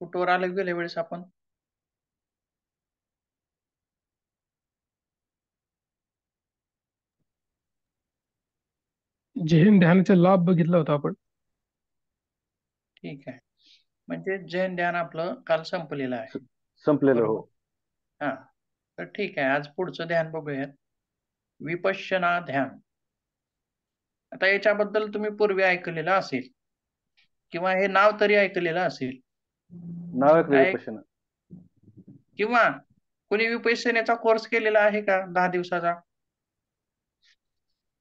कुठवर आलं गेल्या वेळेस आपण? जैन ध्यानाचा लाभ बघितला होता आपण. ठीक आहे. म्हणजे जैन ध्यान आपलं काल संपलेलं आहे. संपलेलं हो. बरोबर. हा, तर ठीक आहे. आज पुढचं ध्यान बघूयात. विपश्यना ध्यान. आता याच्याबद्दल तुम्ही पूर्वी ऐकलेलं असेल किंवा हे नाव तरी ऐकलेलं असेल. नाव ऐकलं काय विपश्यना. किंवा कोणी विपश्यनेचा कोर्स केलेला आहे का 10 दिवसाचा?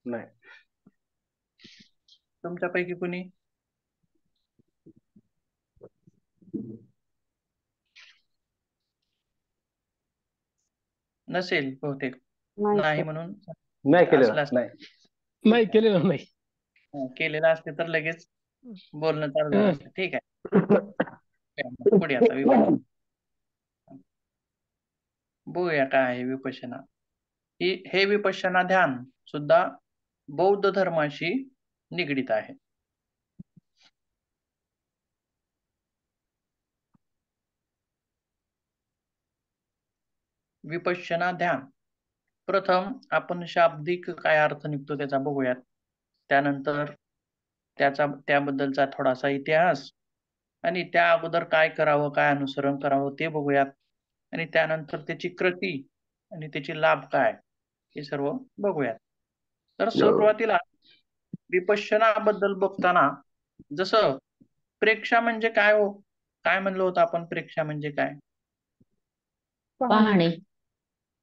नाही. तुमच्यापैकी कुणी? नसेल बहुतेक. नाही म्हणून नाही केलेलं असला नाही. नाही केलेलं नाही. केलेलं असते तर लगेच बोलणं चालू झालं असतं. ठीक आहे. पुढे आता विपश्यना बघूया काय आहे विपश्यना. हे विपश्यना ध्यान सुद्धा बौद्ध धर्माशी निगडित आहे. विपश्यना ध्यान. प्रथम आपण शाब्दिक काय अर्थ निघतो त्याचा बघूयात. त्यानंतर त्याबद्दलचा थोडासा इतिहास आणि त्या अगोदर काय करावं, काय अनुसरण करावं ते बघूयात. आणि त्यानंतर त्याची कृती आणि त्याचे लाभ काय हे सर्व बघूयात. तर सुरुवातीला विपश्यना बद्दल बघताना जसं प्रेक्षा म्हणजे काय हो, काय म्हणलं होतं आपण? प्रेक्षा म्हणजे काय? पाहणे.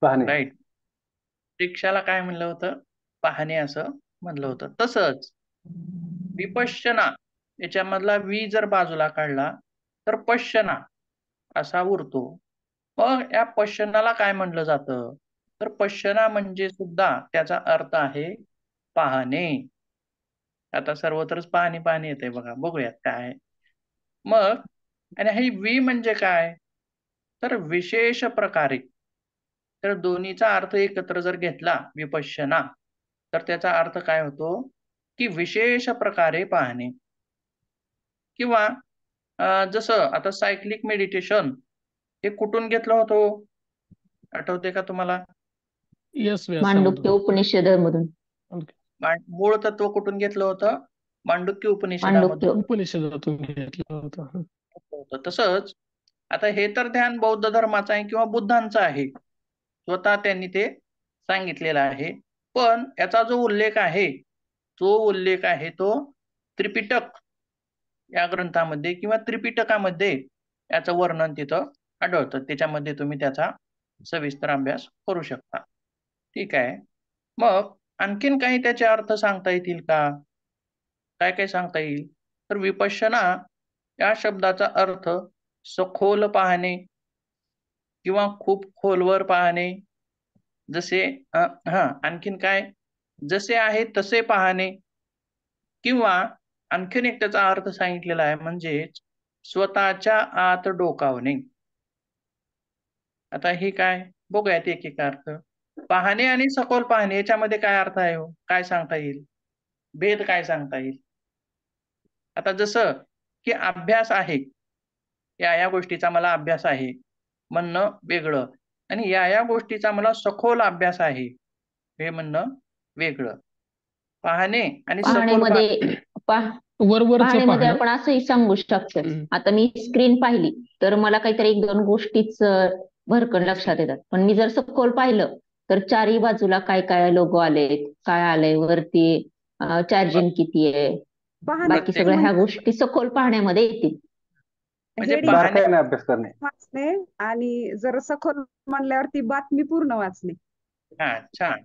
राईट. प्रेक्षाला काय म्हणलं होतं? पाहणे असं म्हणलं होतं. तसंच विपश्यना याच्यामधला वि जर बाजूला काढला तर पश्यना असा उरतो. मग या पश्यनाला काय म्हणलं जातं? तर पश्यना म्हणजे सुद्धा त्याचा अर्थ आहे पाहणे. आता सर्वत्रच पाहणे पाहणे येते बघा. बघूयात काय आहे. मग आणि ही वि म्हणजे काय? तर विशेष प्रकारे. तर दोन्हीचा अर्थ एकत्र जर घेतला विपश्यना तर त्याचा अर्थ काय होतो की विशेष प्रकारे पाहणे. किंवा जसं आता सायक्लिक मेडिटेशन हे कुठून घेतलं होतं? आठवते का तुम्हाला? यस मांडुक्य उपनिषदामधून. मूळ तत्व कुठून घेतलं होतं? मांडुक्य मांडुक्य उपनिषदामधून उपनिषदातून घेतलं होतं. तसंच आता हे तर ध्यान बौद्ध धर्माचं आहे किंवा बुद्धांचं आहे. स्वतः त्यांनी ते सांगितलेलं आहे. पण याचा जो उल्लेख आहे तो त्रिपिटक या ग्रंथामध्ये किंवा त्रिपिटकामध्ये याचं वर्णन तिथं आढळतं. त्याच्यामध्ये तुम्ही त्याचा सविस्तर अभ्यास करू शकता. ठीक आहे. मग आणखीन काही त्याचे अर्थ सांगता येतील का? काय काय सांगता येईल? तर विपश्यना या शब्दाचा अर्थ सखोल पाहणे किंवा खूप खोलवर पाहणे. जसे आणखीन काय? जसे आहे तसे पाहणे किंवा आणखीन एक त्याचा अर्थ सांगितलेला आहे म्हणजे स्वतःच्या आत डोकावणे. आता हे काय बघूयात एक एक अर्थ. पाहणे आणि सखोल पाहणे याच्यामध्ये काय अर्थ आहे हो? काय सांगता येईल? भेद काय सांगता येईल? आता जसं की अभ्यास आहे, या गोष्टीचा मला अभ्यास आहे म्हणणं वेगळं आणि या गोष्टीचा मला सखोल अभ्यास आहे हे म्हणणं वेगळं. पाहणे आणि सखोल पाहणीमध्ये वरवरचं पाहणीमध्ये पाहणं. आपण असंही सांगू शकतो. आता मी स्क्रीन पाहिली तर मला काहीतरी एक दोन गोष्टीच भरकन लक्षात येतात. पण मी जर सखोल पाहिलं तर चारही बाजूला काय काय लोगो आलेत, काय आलंय वरती, चार्जिंग किती आहे, बाकी सगळ्या ह्या गोष्टी सखोल पाहण्यामध्ये येतील. म्हणजे बारकाईने अभ्यास करणे. वाचणे आणि जर सखोल म्हणल्यावरती बातमी पूर्ण वाचणे. छान.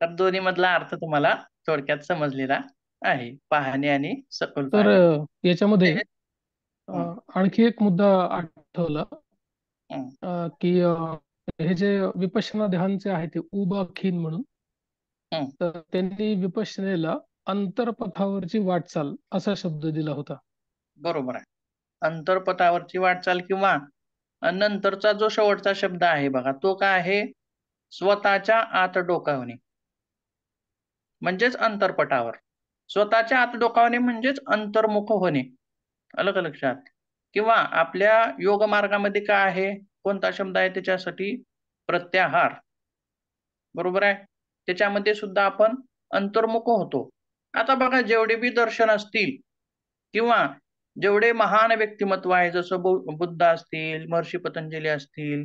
तर दोन्ही मधला अर्थ तुम्हाला थोडक्यात समजलेला आहे. पाहणे आणि सखोल तर पाहणे. याच्यामध्ये आणखी एक मुद्दा आठवला की हे जे विपश्यना ध्यानचे आहे ते उबा खिन म्हणून, तर त्यांनी विपश्यनेला अंतरपथावरची वाटचाल असा शब्द दिला होता. बरोबर आहे. अंतरपथावरची वाटचाल किंवा नंतरचा जो शेवटचा शब्द आहे बघा तो काय आहे? स्वतःच्या आत डोकावणे म्हणजेच अंतरपटावर. स्वतःच्या आत डोकावणे म्हणजेच अंतर्मुख होणे. आलं का लक्षात? किंवा आपल्या योग मार्गामध्ये काय आहे, कोणता शब्द आहे त्याच्यासाठी, प्रत्याहार, बरोबर आहे. त्याच्यामध्ये सुद्धा आपण अंतर्मुख होतो. आता बघा, जेवढे बी दर्शन असतील किंवा जेवढे महान व्यक्तिमत्व आहे, जसं बुद्ध असतील, महर्षी पतंजली असतील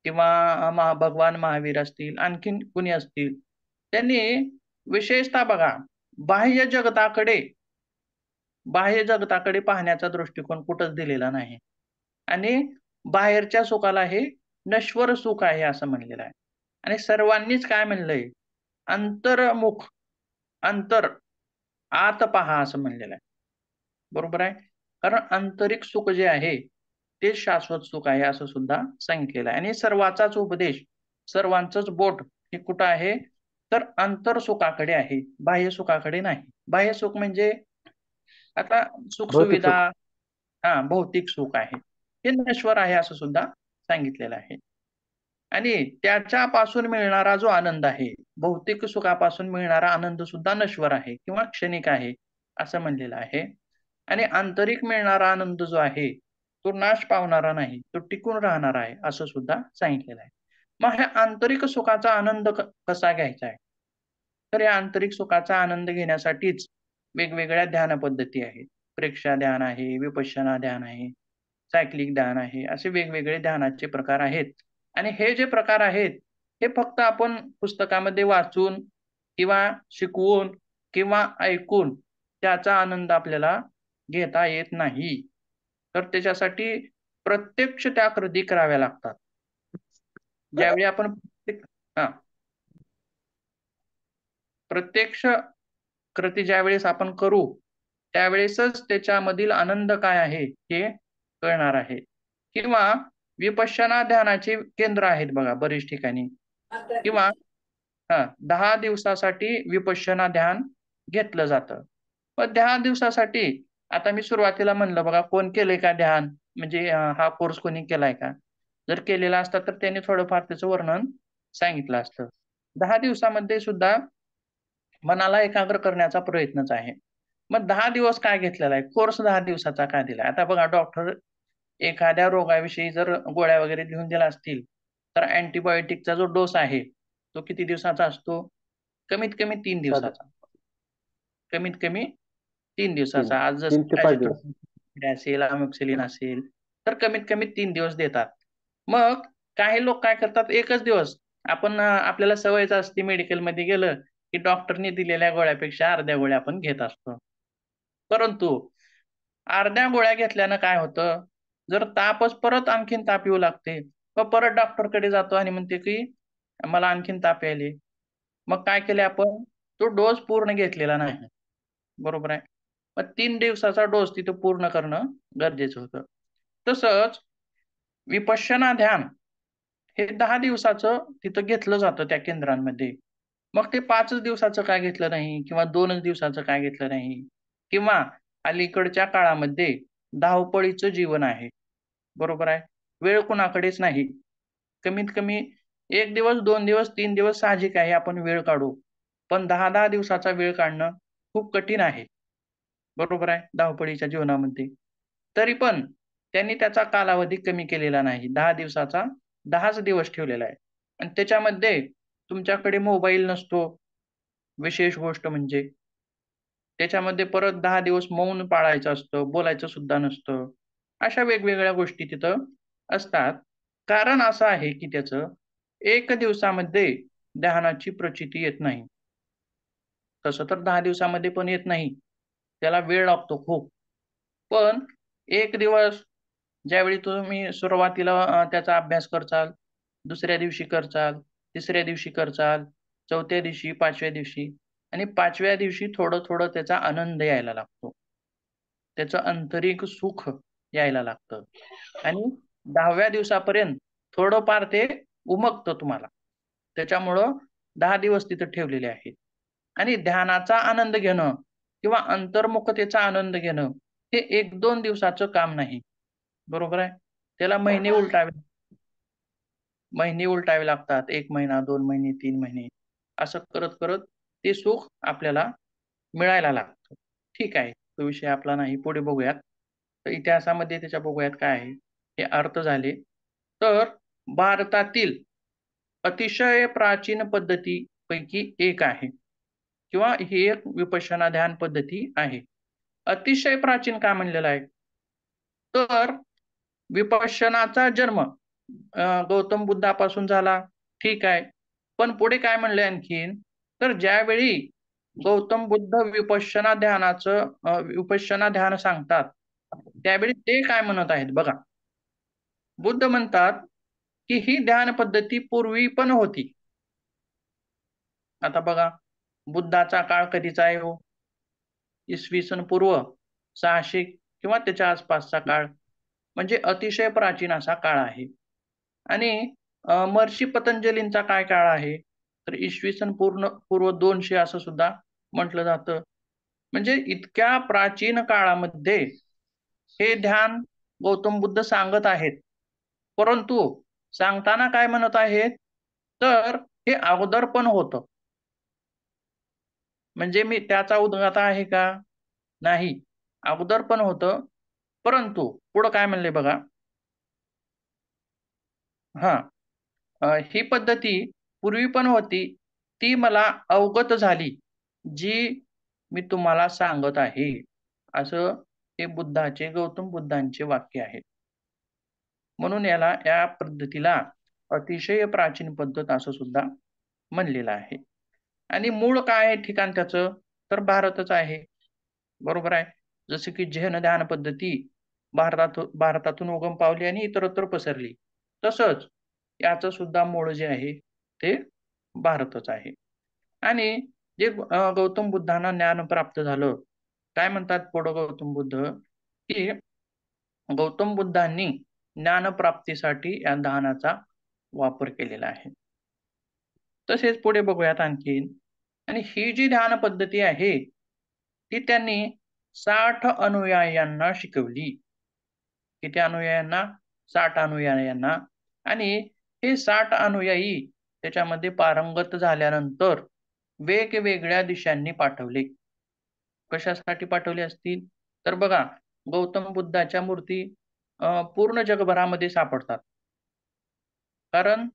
किंवा भगवान महावीर असतील, आणखीन कुणी असतील, त्यांनी विशेषतः बघा बाह्य जगताकडे पाहण्याचा दृष्टिकोन कुठंच दिलेला नाही आणि बाहेरच्या सुखाला हे नश्वर सुख आहे असं म्हणलेलं आहे. आणि सर्वांनीच काय म्हणलंय, अंतर्मुख, अंतर, आत पहा असं म्हणलेलं आहे, बरोबर आहे. कारण आंतरिक सुख जे आहे ते शाश्वत सुख आहे असं सुद्धा सांगितलेलं आहे. आणि सर्वाचाच उपदेश, सर्वांचंच बोट हे कुठं आहे, तर अंतर सुखाकडे आहे, बाह्य सुखाकडे नाही. बाह्य सुख म्हणजे आता सुख भौतिक सुविधा, सुख. भौतिक सुख आहे, हे नश्वर आहे असं सुद्धा सांगितलेलं आहे. आणि त्याच्यापासून मिळणारा जो आनंद आहे, भौतिक सुखापासून मिळणारा आनंद सुद्धा नश्वर आहे किंवा क्षणिक आहे असं म्हणलेलं आहे. आणि आंतरिक मिळणारा आनंद जो आहे तो नाश पावणारा नाही, तो टिकून राहणार आहे असं सुद्धा सांगितलेलं आहे. मग ह्या आंतरिक सुखाचा आनंद कसा घ्यायचा आहे, तर या आंतरिक सुखाचा आनंद घेण्यासाठीच वेगवेगळ्या ध्यान पद्धती आहेत. प्रेक्षा ध्यान आहे, विपश्यना ध्यान आहे, सायक्लिक ध्यान आहे, असे वेगवेगळे ध्यानाचे प्रकार आहेत. आणि हे जे प्रकार आहेत हे फक्त आपण पुस्तकामध्ये वाचून किंवा शिकवून किंवा ऐकून त्याचा आनंद आपल्याला घेता येत नाही. तर त्याच्यासाठी प्रत्यक्ष त्या कृती कराव्या लागतात. ज्यावेळी आपण प्रत्यक्ष कृती ज्यावेळेस आपण करू त्यावेळेसच त्याच्यामधील आनंद काय आहे हे कळणार आहे. किंवा विपश्यना ध्यानाचे केंद्र आहेत बघा बरेच ठिकाणी, किंवा 10 दिवसासाठी विपश्यना ध्यान घेतलं जातं. मग 10 दिवसासाठी आता मी सुरुवातीला म्हणलं बघा, कोण केलंय का ध्यान, म्हणजे हा कोर्स कोणी केलाय का, जर केलेला असता तर त्यांनी थोडंफार त्याचं वर्णन सांगितलं असतं. 10 दिवसामध्ये सुद्धा मनाला एकाग्र करण्याचा प्रयत्नच आहे. मग 10 दिवस काय घेतलेला आहे, कोर्स 10 दिवसाचा काय दिलाय. आता बघा, डॉक्टर एखाद्या रोगाविषयी जर गोळ्या वगैरे लिहून दिल्या असतील तर अँटीबायोटिकचा जो डोस आहे तो किती दिवसाचा असतो, कमीत कमी 3 दिवसाचा, कमीत कमी 3 दिवसाचा. आज जर 3 ते 5 दिवस असेल, अमोक्सिलिन असेल तर कमीत कमी 3 दिवस देतात. मग काही लोक काय करतात, एकच दिवस, आपण आपल्याला सवयच असते मेडिकलमध्ये गेलं की डॉक्टरने दिलेल्या गोळ्यापेक्षा अर्ध्या गोळ्या आपण घेत असतो. परंतु अर्ध्या गोळ्या घेतल्यानं काय होतं, जर तापच परत आणखीन ताप येऊ लागते, मग परत डॉक्टरकडे जातो आणि म्हणते की मला आणखीन ताप यायले. मग काय केले आपण, तो डोस पूर्ण घेतलेला नाही, बरोबर आहे. मग 3 दिवसाचा डोस तिथं पूर्ण करणं गरजेचं होतं. तसंच विपश्यना ध्यान हे 10 दिवसाचं तिथं घेतलं जातं त्या केंद्रांमध्ये. मग ते 5 दिवसाचं काय घेतलं नाही किंवा 2 दिवसाचं काय घेतलं नाही, किंवा अलीकडच्या काळामध्ये धावपळीचं जीवन आहे, बरोबर आहे. वेळ कुणाकडेच नाही. कमीत कमी 1 दिवस, 2 दिवस, 3 दिवस साहजिक आहे आपण वेळ काढू. पण 10-10 दिवसाचा वेळ काढणं खूप कठीण आहे, बरोबर आहे, धावपळीच्या जीवनामध्ये. तरी पण त्यांनी त्याचा कालावधी कमी केलेला नाही. 10 दिवसाचा 10च दिवस ठेवलेला आहे. आणि त्याच्यामध्ये तुमच्याकडे मोबाईल नसतो, विशेष गोष्ट म्हणजे. त्याच्यामध्ये परत 10 दिवस मौन पाळायचं असतं, बोलायचं सुद्धा नसतं. अशा वेगवेगळ्या गोष्टी तिथं असतात. कारण असं आहे की त्याचं 1 दिवसामध्ये ध्यानाची प्रचिती येत नाही. तसं तर 10 दिवसामध्ये पण येत नाही. त्याला वेळ लागतो खूप. पण 1 दिवस ज्यावेळी तुम्ही सुरुवातीला त्याचा अभ्यास करचाल, दुसऱ्या दिवशी करचाल, तिसऱ्या दिवशी करचाल, चौथ्या दिवशी, 5व्या दिवशी, आणि 5व्या दिवशी थोडं-थोडं त्याचा आनंद यायला लागतो. त्याचं आंतरिक सुख यायला लागतं आणि 10व्या दिवसापर्यंत थोडंफार ते उमगतं तुम्हाला. त्याच्यामुळं 10 दिवस तिथं ठेवलेले आहेत. आणि ध्यानाचा आनंद घेणं किंवा अंतर्मुखतेचा आनंद घेणं हे 1-2 दिवसाचं काम नाही, बरोबर आहे. त्याला महिने उलटावे लागतात. 1 महिना, 2 महिने, 3 महिने, असं करत करत ते सुख आपल्याला मिळायला लागतं. ठीक आहे, तो विषय आपला नाही, पुढे बघूयात. तर इतिहासामध्ये त्याच्या बघूयात काय आहे हे अर्थ झाले. तर भारतातील अतिशय प्राचीन पद्धतीपैकी एक आहे किंवा ही एक विपश्यना ध्यान पद्धती आहे. अतिशय प्राचीन का म्हणलेला आहे? तर विपश्यनाचा जन्म गौतम बुद्धापासून झाला, ठीक आहे. पण पुढे काय म्हणले आणखीन, तर ज्यावेळी गौतम बुद्ध विपश्यना ध्यान सांगतात त्यावेळी ते काय म्हणत आहेत बघा. बुद्ध म्हणतात की ही ध्यान पद्धती पूर्वी पण होती. आता बघा, बुद्धाचा काळ कधीचा आहे हो? इसवी सन पूर्व 600 किंवा त्याच्या आसपासचा काळ, म्हणजे अतिशय प्राचीन असा काळ आहे. आणि महर्षी पतंजलींचा काय काळ आहे, तर इसवी सन पूर्व 200 असं सुद्धा म्हटलं जातं. म्हणजे इतक्या प्राचीन काळामध्ये हे ध्यान गौतम बुद्ध सांगत आहेत. परंतु सांगताना काय म्हणत आहेत, तर हे अगोदर पण होतं. म्हणजे मी त्याचा उद्गाता आहे का? नाही, अगोदर पण होतं. परंतु पुढं काय म्हणले बघा, ही पद्धती पूर्वी पण होती, ती मला अवगत झाली, जी मी तुम्हाला सांगत आहे. असं हे गौतम बुद्धांचे वाक्य आहे. म्हणून या पद्धतीला अतिशय प्राचीन पद्धत असं सुद्धा म्हणलेलं आहे. आणि मूळ काय आहे ठिकाण त्याचं, तर भारतच आहे. बरोबर आहे. जसे की जैन ध्यान पद्धती भारतातून उगम पावली आणि इतरत्र पसरली, तसंच याचं सुद्धा मूळ जे आहे ते भारतच आहे. आणि जे गौतम बुद्धांना ज्ञान प्राप्त झालं, काय म्हणतात पुढं गौतम बुद्ध, की गौतम बुद्धांनी ज्ञानप्राप्तीसाठी या ध्यानाचा वापर केलेला आहे. तसेच पुढे बघूयात आणखीन. आणि ही जी ध्यान पद्धती आहे ती त्यांनी 60 अनुयायांना शिकवली. किती अनुयायांना? 60 अनुयायांना. आणि हे 60 अनुयायी त्याच्यामध्ये पारंगत झाल्यानंतर वेगवेगळ्या दिशांनी पाठवले. कशासाठी पाठवले असतील, तर बघा, गौतम बुद्धाच्या मूर्ती पूर्ण जगभरामध्ये सापडतात. कारण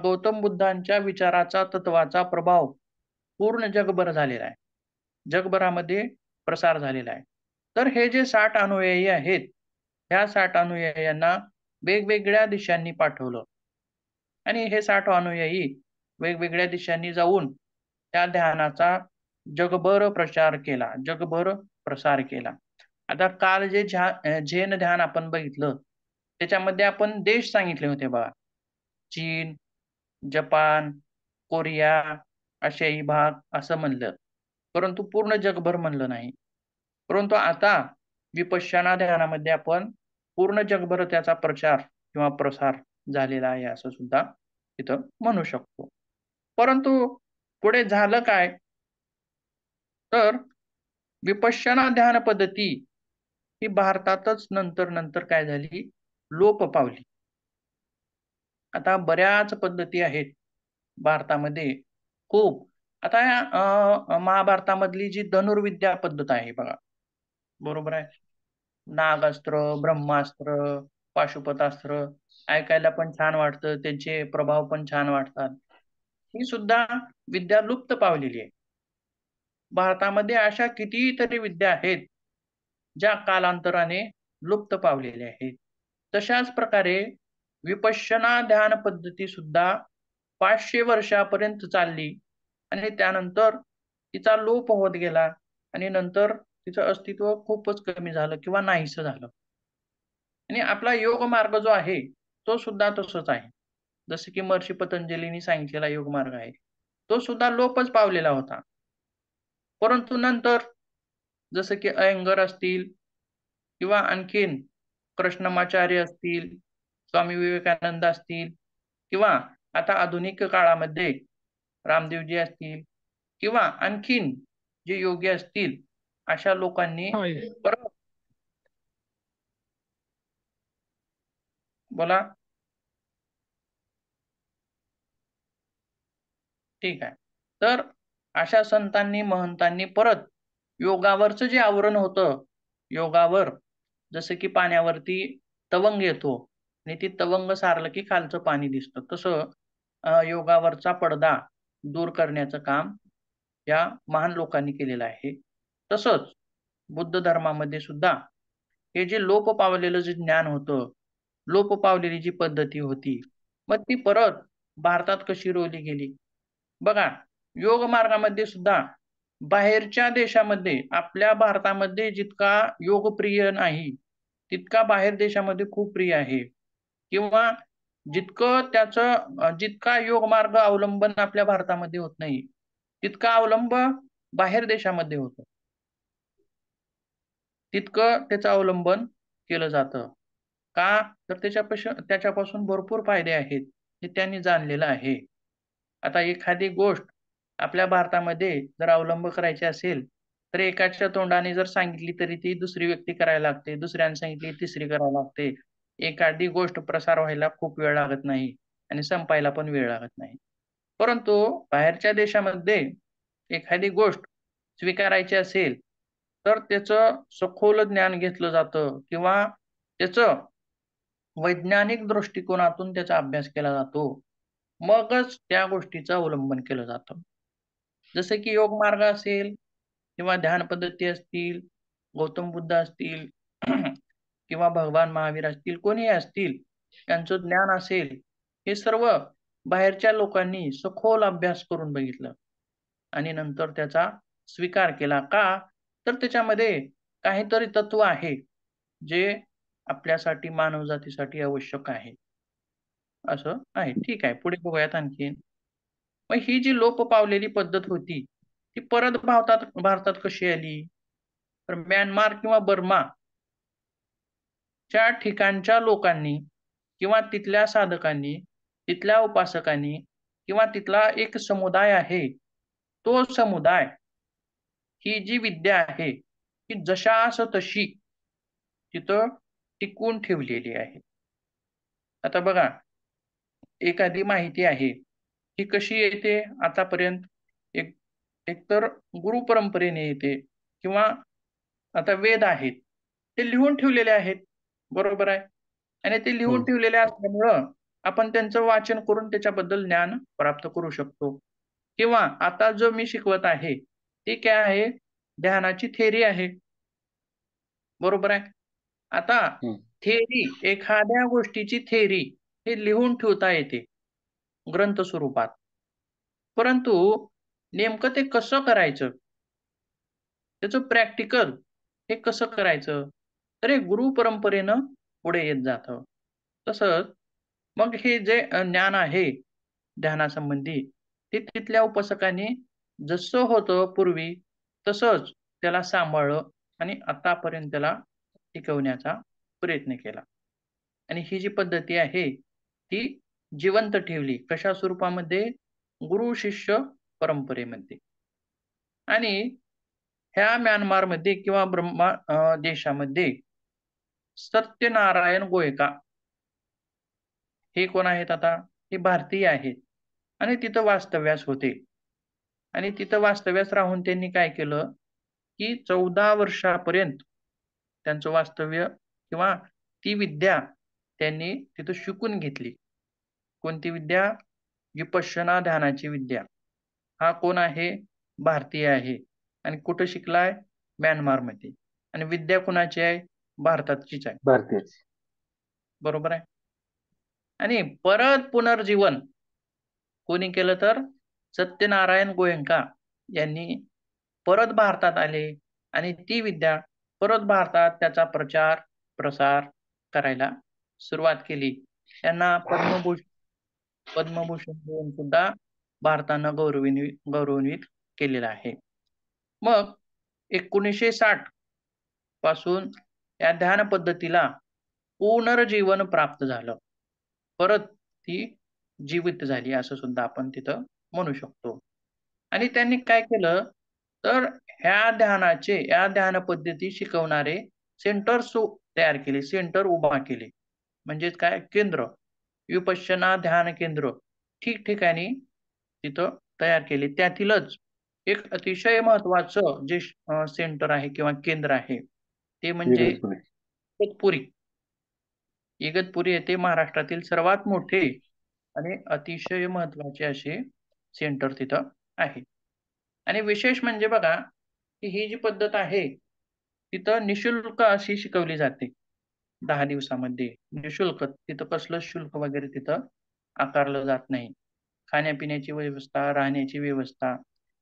गौतम बुद्धांच्या विचाराचा, तत्वाचा प्रभाव पूर्ण जगभर झालेला आहे, जगभरामध्ये प्रसार झालेला आहे. तर हे जे 60 अनुयायी आहेत, ह्या 60 अनुयायांना वेगवेगळ्या दिशांनी पाठवलं. आणि हे 60 अनुयायी वेगवेगळ्या दिशांनी जाऊन त्या ध्यानाचा जगभर प्रचार केला, जगभर प्रसार केला. आता काल जे जैन ध्यान आपण बघितलं, त्याच्यामध्ये आपण देश सांगितले होते बघा. चीन, जपान, कोरिया, आशियाई भाग असं म्हणलं, परंतु पूर्ण जगभर म्हणलं नाही. परंतु आता विपश्यना ध्यानामध्ये आपण पूर्ण जगभर त्याचा प्रचार किंवा प्रसार झालेला आहे असं सुद्धा इथं म्हणू शकतो. परंतु पुढे झालं काय, तर विपश्यना ध्यान पद्धती ही भारतातच नंतर काय झाली, लोप पावली. आता बऱ्याच पद्धती आहेत भारतामध्ये, खूप. आता या महाभारतामधली जी धनुर्विद्या पद्धत आहे बघा, बरोबर आहे, नागास्त्र, ब्रह्मास्त्र, पाशुपतास्त्र, ऐकायला पण छान वाटतं, त्यांचे प्रभाव पण छान वाटतात. ही सुद्धा विद्या लुप्त पावलेली आहे. भारतामध्ये अशा कितीतरी विद्या आहेत ज्या कालांतराने लुप्त पावलेल्या आहेत. तशाच प्रकारे विपश्यना ध्यान पद्धती सुद्धा 500 वर्षापर्यंत चालली आणि त्यानंतर तिचा लोप होत गेला आणि नंतर तिचं अस्तित्व खूपच कमी झालं किंवा नाहीसं झालं. आणि आपला योग मार्ग जो आहे तो सुद्धा तसंच आहे. जसं की महर्षी पतंजलींनी सांगितलेला योग मार्ग आहे, तो सुद्धा लोपच पावलेला होता. परंतु नंतर जसं की अयंगर असतील किंवा आणखीन कृष्णमाचार्य असतील, स्वामी विवेकानंद असतील, किंवा आता आधुनिक काळामध्ये रामदेवजी असतील किंवा आणखीन जे योगी असतील, अशा लोकांनी परत बोला. ठीक आहे. तर अशा संतांनी, महंतांनी परत योगावरचं जे आवरण होतं, योगावर जसं की पाण्यावरती तवंग येतो आणि ती तवंग सारलं की खालचं पाणी दिसतं, तसं योगावरचा पडदा दूर करण्याचं काम या महान लोकांनी केलेलं आहे. तसंच बुद्ध धर्मामध्ये सुद्धा हे जे लोप पावलेलं जे ज्ञान होतं, लोप पावलेली जी पद्धती होती, मग ती परत भारतात कशी रोवली गेली. बघा, योग मार्गामध्ये सुद्धा बाहेरच्या देशामध्ये आपल्या भारतामध्ये जितका योगप्रिय नाही, तितका बाहेर देशामध्ये खूप प्रिय आहे. किंवा जितका योग मार्ग अवलंबन आपल्या भारतामध्ये होत नाही, तितका अवलंब बाहेर देशामध्ये होतो. तितकं त्याचं अवलंबन केलं जातं. का? तर त्याच्यापासून भरपूर फायदे आहेत, हे त्यांनी जाणलेलं आहे. आता एखादी गोष्ट आपल्या भारतामध्ये जर अवलंब करायची असेल, तर एकाच्या तोंडाने जर सांगितली तरी ती दुसरी व्यक्ती करायला लागते, दुसऱ्याने सांगितली तिसरी करायला लागते. एखादी गोष्ट प्रसार व्हायला खूप वेळ लागत नाही आणि संपायला पण वेळ लागत नाही. परंतु बाहेरच्या देशामध्ये एखादी गोष्ट स्वीकारायची असेल, तर त्याचं सखोल ज्ञान घेतलं जातं किंवा त्याचं वैज्ञानिक दृष्टिकोनातून त्याचा अभ्यास केला जातो. मगच त्या गोष्टीचं अवलंबन केलं जातं. जसं की योग मार्ग असेल किंवा ध्यान पद्धती असतील, गौतम बुद्ध असतील किंवा भगवान महावीर असतील, कोणीही असतील, त्यांचं ज्ञान असेल, हे सर्व बाहेरच्या लोकांनी सखोल अभ्यास करून बघितलं आणि नंतर त्याचा स्वीकार केला. का? तर त्याच्यामध्ये काहीतरी तत्व आहे, जे आपल्यासाठी मानवजातीसाठी आवश्यक आहे. असं आहे. ठीक आहे. पुढे बघूयात आणखीन. मग ही जी लोप पावलेली पद्धत होती, ती परत भारतात कशी आली? तर म्यानमार किंवा बर्मा च्या ठिकाणच्या लोकांनी किंवा तिथल्या साधकांनी, तिथल्या उपासकांनी किंवा तिथला एक समुदाय आहे, तो समुदाय ही जी विद्या आहे, ती जशास तशी तिथं टिकवून ठेवलेली आहे. आता बघा, एखादी माहिती आहे, ही कशी येते आतापर्यंत? एक एकतर गुरु परंपरेने येते किंवा आता वेद आहेत, ते लिहून ठेवलेले आहेत, बरोबर आहे. आणि ते लिहून ठेवलेले असल्यामुळं आपण त्यांचं वाचन करून त्याच्याबद्दल ज्ञान प्राप्त करू शकतो. किंवा आता जो मी शिकवत आहे, ती काय आहे? ध्यानाची थेरी आहे, बरोबर आहे. आता थेरी, एखाद्या गोष्टीची थेरी हे लिहून ठेवता येते ग्रंथ स्वरूपात. परंतु नेमकं ते कसं करायचं? त्याचं प्रॅक्टिकल हे कसं करायचं? तर हे गुरु परंपरेनं पुढे येत जातं. तसंच मग हे जे ज्ञान आहे ध्यानासंबंधी, ते तिथल्या उपासकांनी जसं होतं पूर्वी तसंच त्याला सांभाळलं आणि आतापर्यंत त्याला टिकवण्याचा प्रयत्न केला. आणि ही जी पद्धती आहे, ती जिवंत ठेवली. कशा स्वरूपामध्ये? गुरु शिष्य परंपरेमध्ये. आणि ह्या म्यानमारमध्ये किंवा देशामध्ये सत्यनारायण गोयका हे कोण आहेत आता? हे भारतीय आहेत आणि तिथं वास्तव्यास होते. आणि तिथं वास्तव्यास राहून त्यांनी काय केलं, की 14 वर्षापर्यंत त्यांचं वास्तव्य किंवा ती विद्या त्यांनी तिथं शिकून घेतली. कोणती विद्या? विपश्यना ध्यानाची विद्या. हा कोण आहे? भारतीय आहे. आणि कुठं शिकलाय? म्यानमारमध्ये. आणि विद्या कुणाची आहे? भारताचीच आहे. भारतीयच. बरोबर आहे. आणि परत पुनर्जीवन कोणी केलं? तर सत्यनारायण गोयंका यांनी परत भारतात आले आणि ती विद्या परत भारतात त्याचा प्रचार प्रसार करायला सुरुवात केली. त्यांना पद्मभूषण देऊन सुद्धा भारतानं गौरवान्वित केलेलं आहे. मग 1960 पासून या ध्यान पद्धतीला पुनर्जीवन प्राप्त झालं. परत ती जीवित झाली असं सुद्धा आपण तिथं म्हणू शकतो. आणि त्यांनी काय केलं? तर या ध्यान पद्धती शिकवणारे सेंटर्स तयार केले, सेंटर उभा केले. म्हणजेच काय? केंद्र, विपश्यना ध्यान केंद्र ठिकठिकाणी तिथं तयार केले. त्यातीलच एक अतिशय महत्वाचं जे सेंटर आहे किंवा केंद्र आहे, ते म्हणजे इगतपुरी. इगतपुरी येथे महाराष्ट्रातील सर्वात मोठे आणि अतिशय महत्वाचे असे सेंटर तिथं आहे. आणि विशेष म्हणजे बघा की ही जी पद्धत आहे तिथं निशुल्क अशी शिकवली जाते. 10 दिवसामध्ये निशुल्क, तिथं कसलं शुल्क वगैरे तिथं आकारलं जात नाही. खाण्यापिण्याची व्यवस्था, राहण्याची व्यवस्था,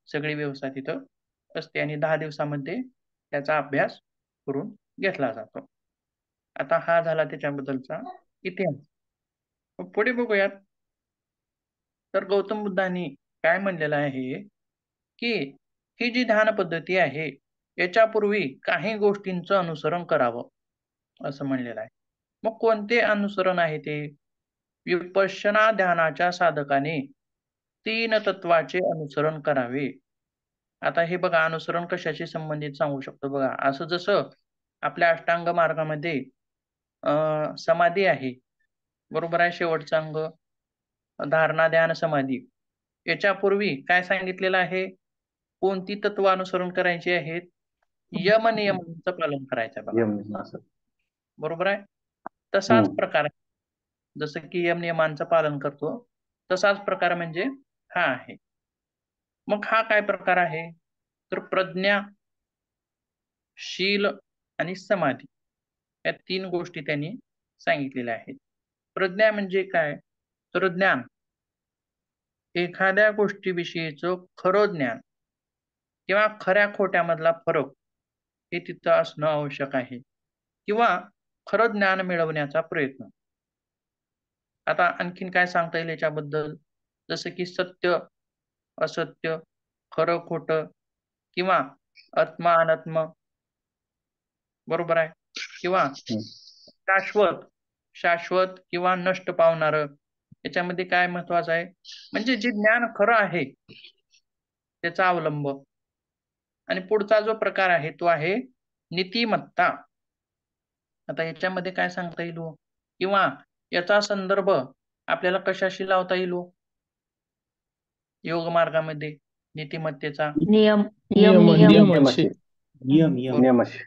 सगळी व्यवस्था तिथं असते आणि 10 दिवसामध्ये त्याचा अभ्यास करून घेतला जातो. आता हा झाला त्याच्याबद्दलचा इतिहास. पुढे बघूयात. तर गौतम बुद्धांनी काय म्हणलेलं आहे की ही जी ध्यान पद्धती आहे याच्यापूर्वी काही गोष्टींचं अनुसरण करावं असं म्हणलेलं आहे. मग कोणते अनुसरण आहे ते? विपश्यना ध्यानाच्या साधकाने 3 तत्वाचे अनुसरण करावे. आता हे बघा अनुसरण कशाशी संबंधित सांगू शकतो बघा. असं जसं आपल्या अष्टांग मार्गामध्ये समाधी आहे, बरोबर आहे, शेवटचा अंग धारणा ध्यान समाधी. याच्यापूर्वी काय सांगितलेलं आहे? कोणती तत्व अनुसरण करायची आहेत? यम नियमांचं पालन करायचं बघा. बरोबर आहे. तसाच प्रकार जसं की यम नियमांचं पालन करतो तसाच प्रकार म्हणजे हा आहे. मग हा काय प्रकार आहे? तर प्रज्ञा, शील आणि समाधी या 3 गोष्टी त्यांनी सांगितलेल्या आहेत. प्रज्ञा म्हणजे काय? तर ज्ञान, एखाद्या गोष्टीविषयीचं खरं ज्ञान किंवा खऱ्या खोट्यामधला फरक हे तिथं असणं आवश्यक आहे किंवा खरं ज्ञान मिळवण्याचा प्रयत्न. आता आणखीन काय सांगता येईल याच्याबद्दल? जसं की सत्य, असत्य, खरं खोटं किंवा आत्मा अनात्मा, बरोबर आहे, किंवा शाश्वत, शाश्वत किंवा नष्ट पावणार. याच्यामध्ये काय महत्वाचं आहे? म्हणजे जे ज्ञान खरं आहे त्याचा अवलंब. आणि पुढचा जो प्रकार आहे तो आहे नीतिमत्ता. आता याच्यामध्ये काय सांगता येईल किंवा याचा संदर्भ आपल्याला कशाशी लावता येईल योग मार्गामध्ये नीतिमत्तेचा? नियम नियम नियम नियमाशी. नियमाशी.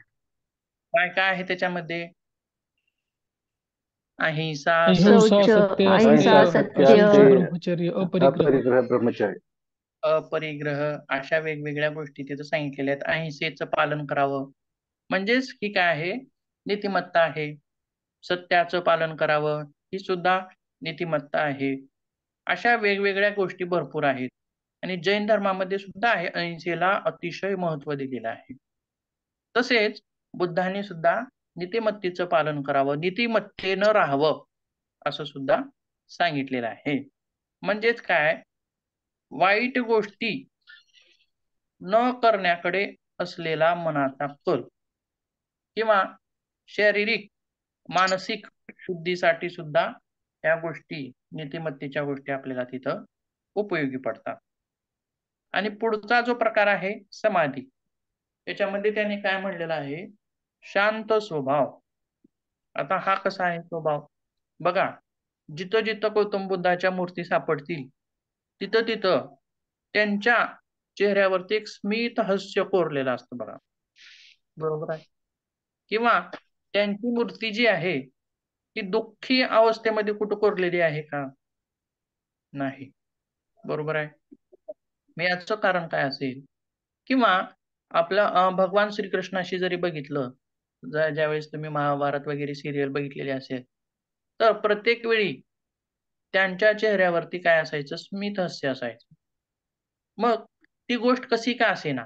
काय काय आहे त्याच्यामध्ये? अहिंसा, अहिंसा, सत्य, अहिंसा, असत्य, सत्य, अहिंसा, ब्रह्मचर्य, अपरिग्रह. ब्रह्मचर्य, अपरिग्रह अशा वेगवेगळ्या गोष्टी तिथं सांगितलेल्या आहेत. अहिंसेचं पालन करावं म्हणजेच ही काय आहे? नीतिमत्ता आहे. सत्याचं पालन करावं ही सुद्धा नीतिमत्ता आहे. अशा वेगवेगळ्या गोष्टी भरपूर आहेत आणि जैन धर्मामध्ये सुद्धा आहे अहिंसेला अतिशय महत्व दिलेलं आहे. तसेच बुद्धांनी सुद्धा नीतिमत्तेचं पालन करावं, नीतिमत्तेनं राहावं असं सुद्धा सांगितलेलं आहे. म्हणजेच काय? वाईट गोष्टी न करण्याकडे असलेला मनाचा कल किंवा शारीरिक मानसिक शुद्धीसाठी सुद्धा या गोष्टी, नीतिमत्तेच्या गोष्टी आपल्याला तिथं उपयोगी पडतात. आणि पुढचा जो प्रकार आहे समाधी, याच्यामध्ये त्याने काय म्हणलेलं आहे? शांत स्वभाव. आता हा कसा आहे स्वभाव? बघा, जिथं जिथं गौतम बुद्धाच्या मूर्ती सापडतील तिथं तिथं त्यांच्या चेहऱ्यावरती एक स्मित हास्य कोरलेलं असतं बघा, बरोबर आहे. किंवा त्यांची मूर्ती जी आहे ती दुःखी अवस्थेमध्ये कुठं कोरलेली आहे का? नाही, बरोबर आहे. मग याचं कारण काय असेल? किंवा आपला भगवान श्रीकृष्णाशी जरी बघितलं, ज्यावेळेस तुम्ही महाभारत वगैरे सिरियल बघितलेली असेल तर प्रत्येक वेळी त्यांच्या चेहऱ्यावरती काय असायचं? स्मित हास्य असायचं. मग ती गोष्ट कशी का असेना,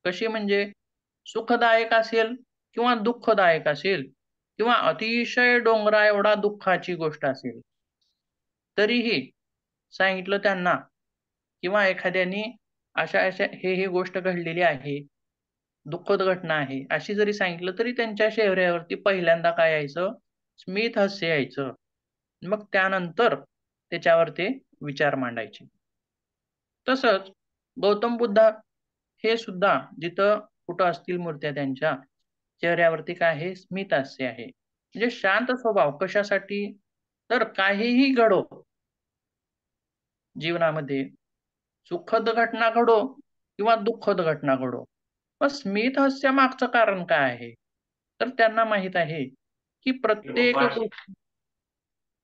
कशी म्हणजे सुखदायक असेल किंवा दुःखदायक असेल किंवा अतिशय डोंगरा एवढा दुःखाची गोष्ट असेल तरीही सांगितलं त्यांना किंवा एखाद्याने अशा अशा हे गोष्ट घडलेली आहे, दुःखद घटना आहे अशी जरी सांगितलं तरी त्यांच्या चेहऱ्यावरती पहिल्यांदा काय यायचं? स्मित हास्य यायचं. मग त्यानंतर त्याच्यावर ते विचार मांडायचे. तसंच गौतम बुद्ध हे सुद्धा जिथं कुठं असतील मूर्त्या त्यांच्या चेहऱ्यावरती काय आहे? स्मित हास्य आहे. म्हणजे शांत स्वभाव. कशासाठी? तर काहीही घडो जीवनामध्ये, सुखद घटना घडो किंवा दुःखद घटना घडो, मग स्मित हास्य मागचं कारण काय आहे? तर त्यांना माहित आहे की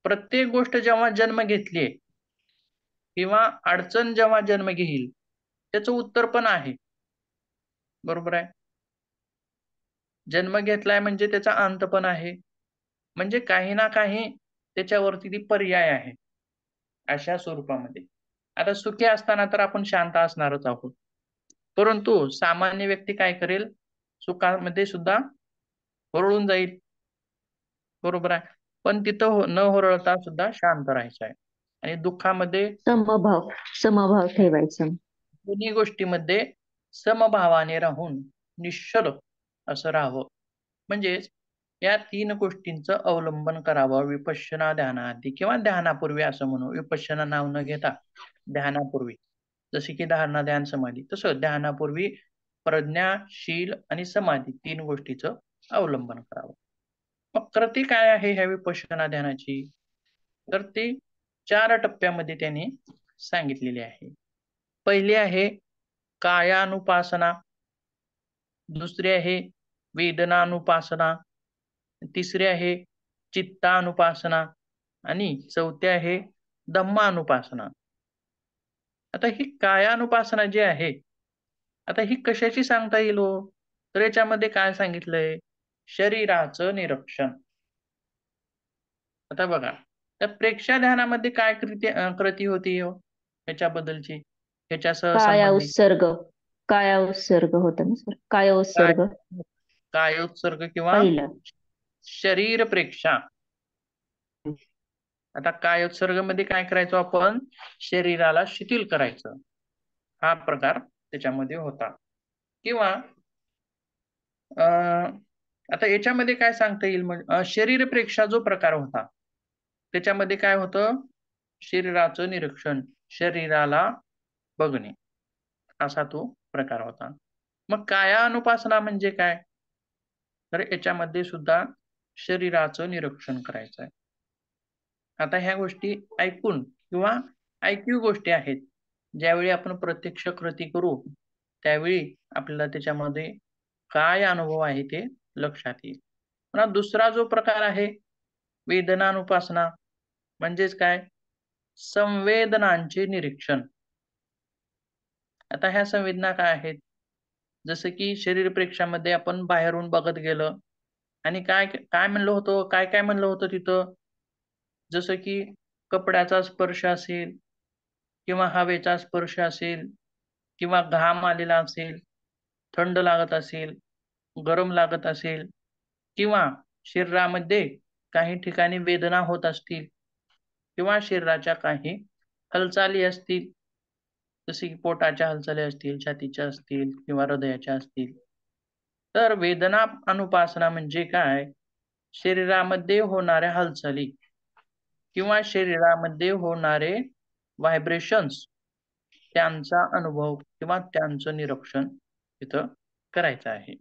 प्रत्येक गोष्ट जेव्हा जन्म घेतलीये किंवा अडचण जेव्हा जन्म घेईल त्याचं उत्तर पण आहे. बरोबर आहे. जन्म घेतलाय म्हणजे त्याचा अंत पण आहे. म्हणजे काही ना काही त्याच्यावरती ती पर्याय आहे अशा स्वरूपामध्ये. आता सुखी असताना तर आपण शांत असणारच आहोत, परंतु सामान्य व्यक्ती काय करेल, सुखामध्ये सुद्धा होरळून जाईल. बरोबर आहे. पण तिथं न होरळता सुद्धा शांत राहायचं आहे आणि दुःखामध्ये समभाव ठेवायचा. दोन्ही गोष्टीमध्ये समभावाने राहून निश्चल असं राहावं. म्हणजेच या 3 गोष्टींचं अवलंबन करावं विपश्यना ध्यानाआधी किंवा ध्यानापूर्वी असं म्हणू. विपश्यना नाव न घेता ध्यानापूर्वी. जसे की धारणा, ध्यान, समाधी. तसं ध्यानापूर्वी प्रज्ञा, शील आणि समाधी 3 गोष्टीचं अवलंबन करावं. मग कृती काय आहे ह्या विपश्यना ध्यानाची? तर ती 4 टप्प्यामध्ये त्यांनी सांगितलेली आहे. पहिली आहे कायानुपासना, दुसरी आहे वेदनानुपासना, तिसरी आहे चित्तानुपासना आणि चौथी आहे धम्मानुपासना. आता ही कायानुपासना जी आहे, आता ही कशाची सांगता येईल हो? तर याच्यामध्ये काय सांगितलंय? शरीराचं निरीक्षण. आता बघा, त्या प्रेक्षा ध्यानामध्ये काय कृती होती हो ह्याच्याबद्दलची, ह्याच्यासह संबंधित काया उत्सर्ग होता ना सर? कायोत्सर्ग किंवा पहिलं शरीर प्रेक्षा. आता कायोत्सर्ग मध्ये काय करायचो आपण? शरीराला शिथिल करायचं, हा प्रकार त्याच्यामध्ये होता. किंवा आता याच्यामध्ये काय सांगता येईल, म्हणजे शरीर प्रेक्षा जो प्रकार होता त्याच्यामध्ये काय होतं? शरीराचं निरीक्षण, शरीराला बघणे, असा तो प्रकार होता. मग कायानुपासना म्हणजे काय? तर याच्यामध्ये सुद्धा शरीराचं निरीक्षण करायचं आहे. आता ह्या गोष्टी ऐकून किंवा ऐकीव गोष्टी आहेत. ज्यावेळी आपण प्रत्यक्ष कृती करू त्यावेळी आपल्याला त्याच्यामध्ये काय अनुभव आहे ते लक्षात येईल. पुन्हा दुसरा जो प्रकार आहे वेदनानुपासना, म्हणजेच काय? संवेदनांचे निरीक्षण. आता ह्या संवेदना काय आहेत? जसं की शरीर प्रेक्षामध्ये आपण बाहेरून बघत गेलं आणि काय काय म्हणलं होतं, काय काय म्हणलं होतं तिथं? जसं की कपड्याचा स्पर्श असेल किंवा हवेचा स्पर्श असेल किंवा घाम आलेला असेल, थंड लागत असेल, गरम लागत असेल किंवा शरीरामध्ये काही ठिकाणी वेदना होत असतील किंवा शरीराच्या काही हालचाली असतील, जसे की पोटाच्या हालचाली असतील, छातीच्या असतील किंवा हृदयाच्या असतील. तर वेदना अनुपासना म्हणजे काय? शरीरामध्ये होणाऱ्या हालचाली किंवा शरीरामध्ये होणारे व्हायब्रेशन्स, त्यांचा अनुभव किंवा त्यांचं निरीक्षण तिथं करायचं आहे.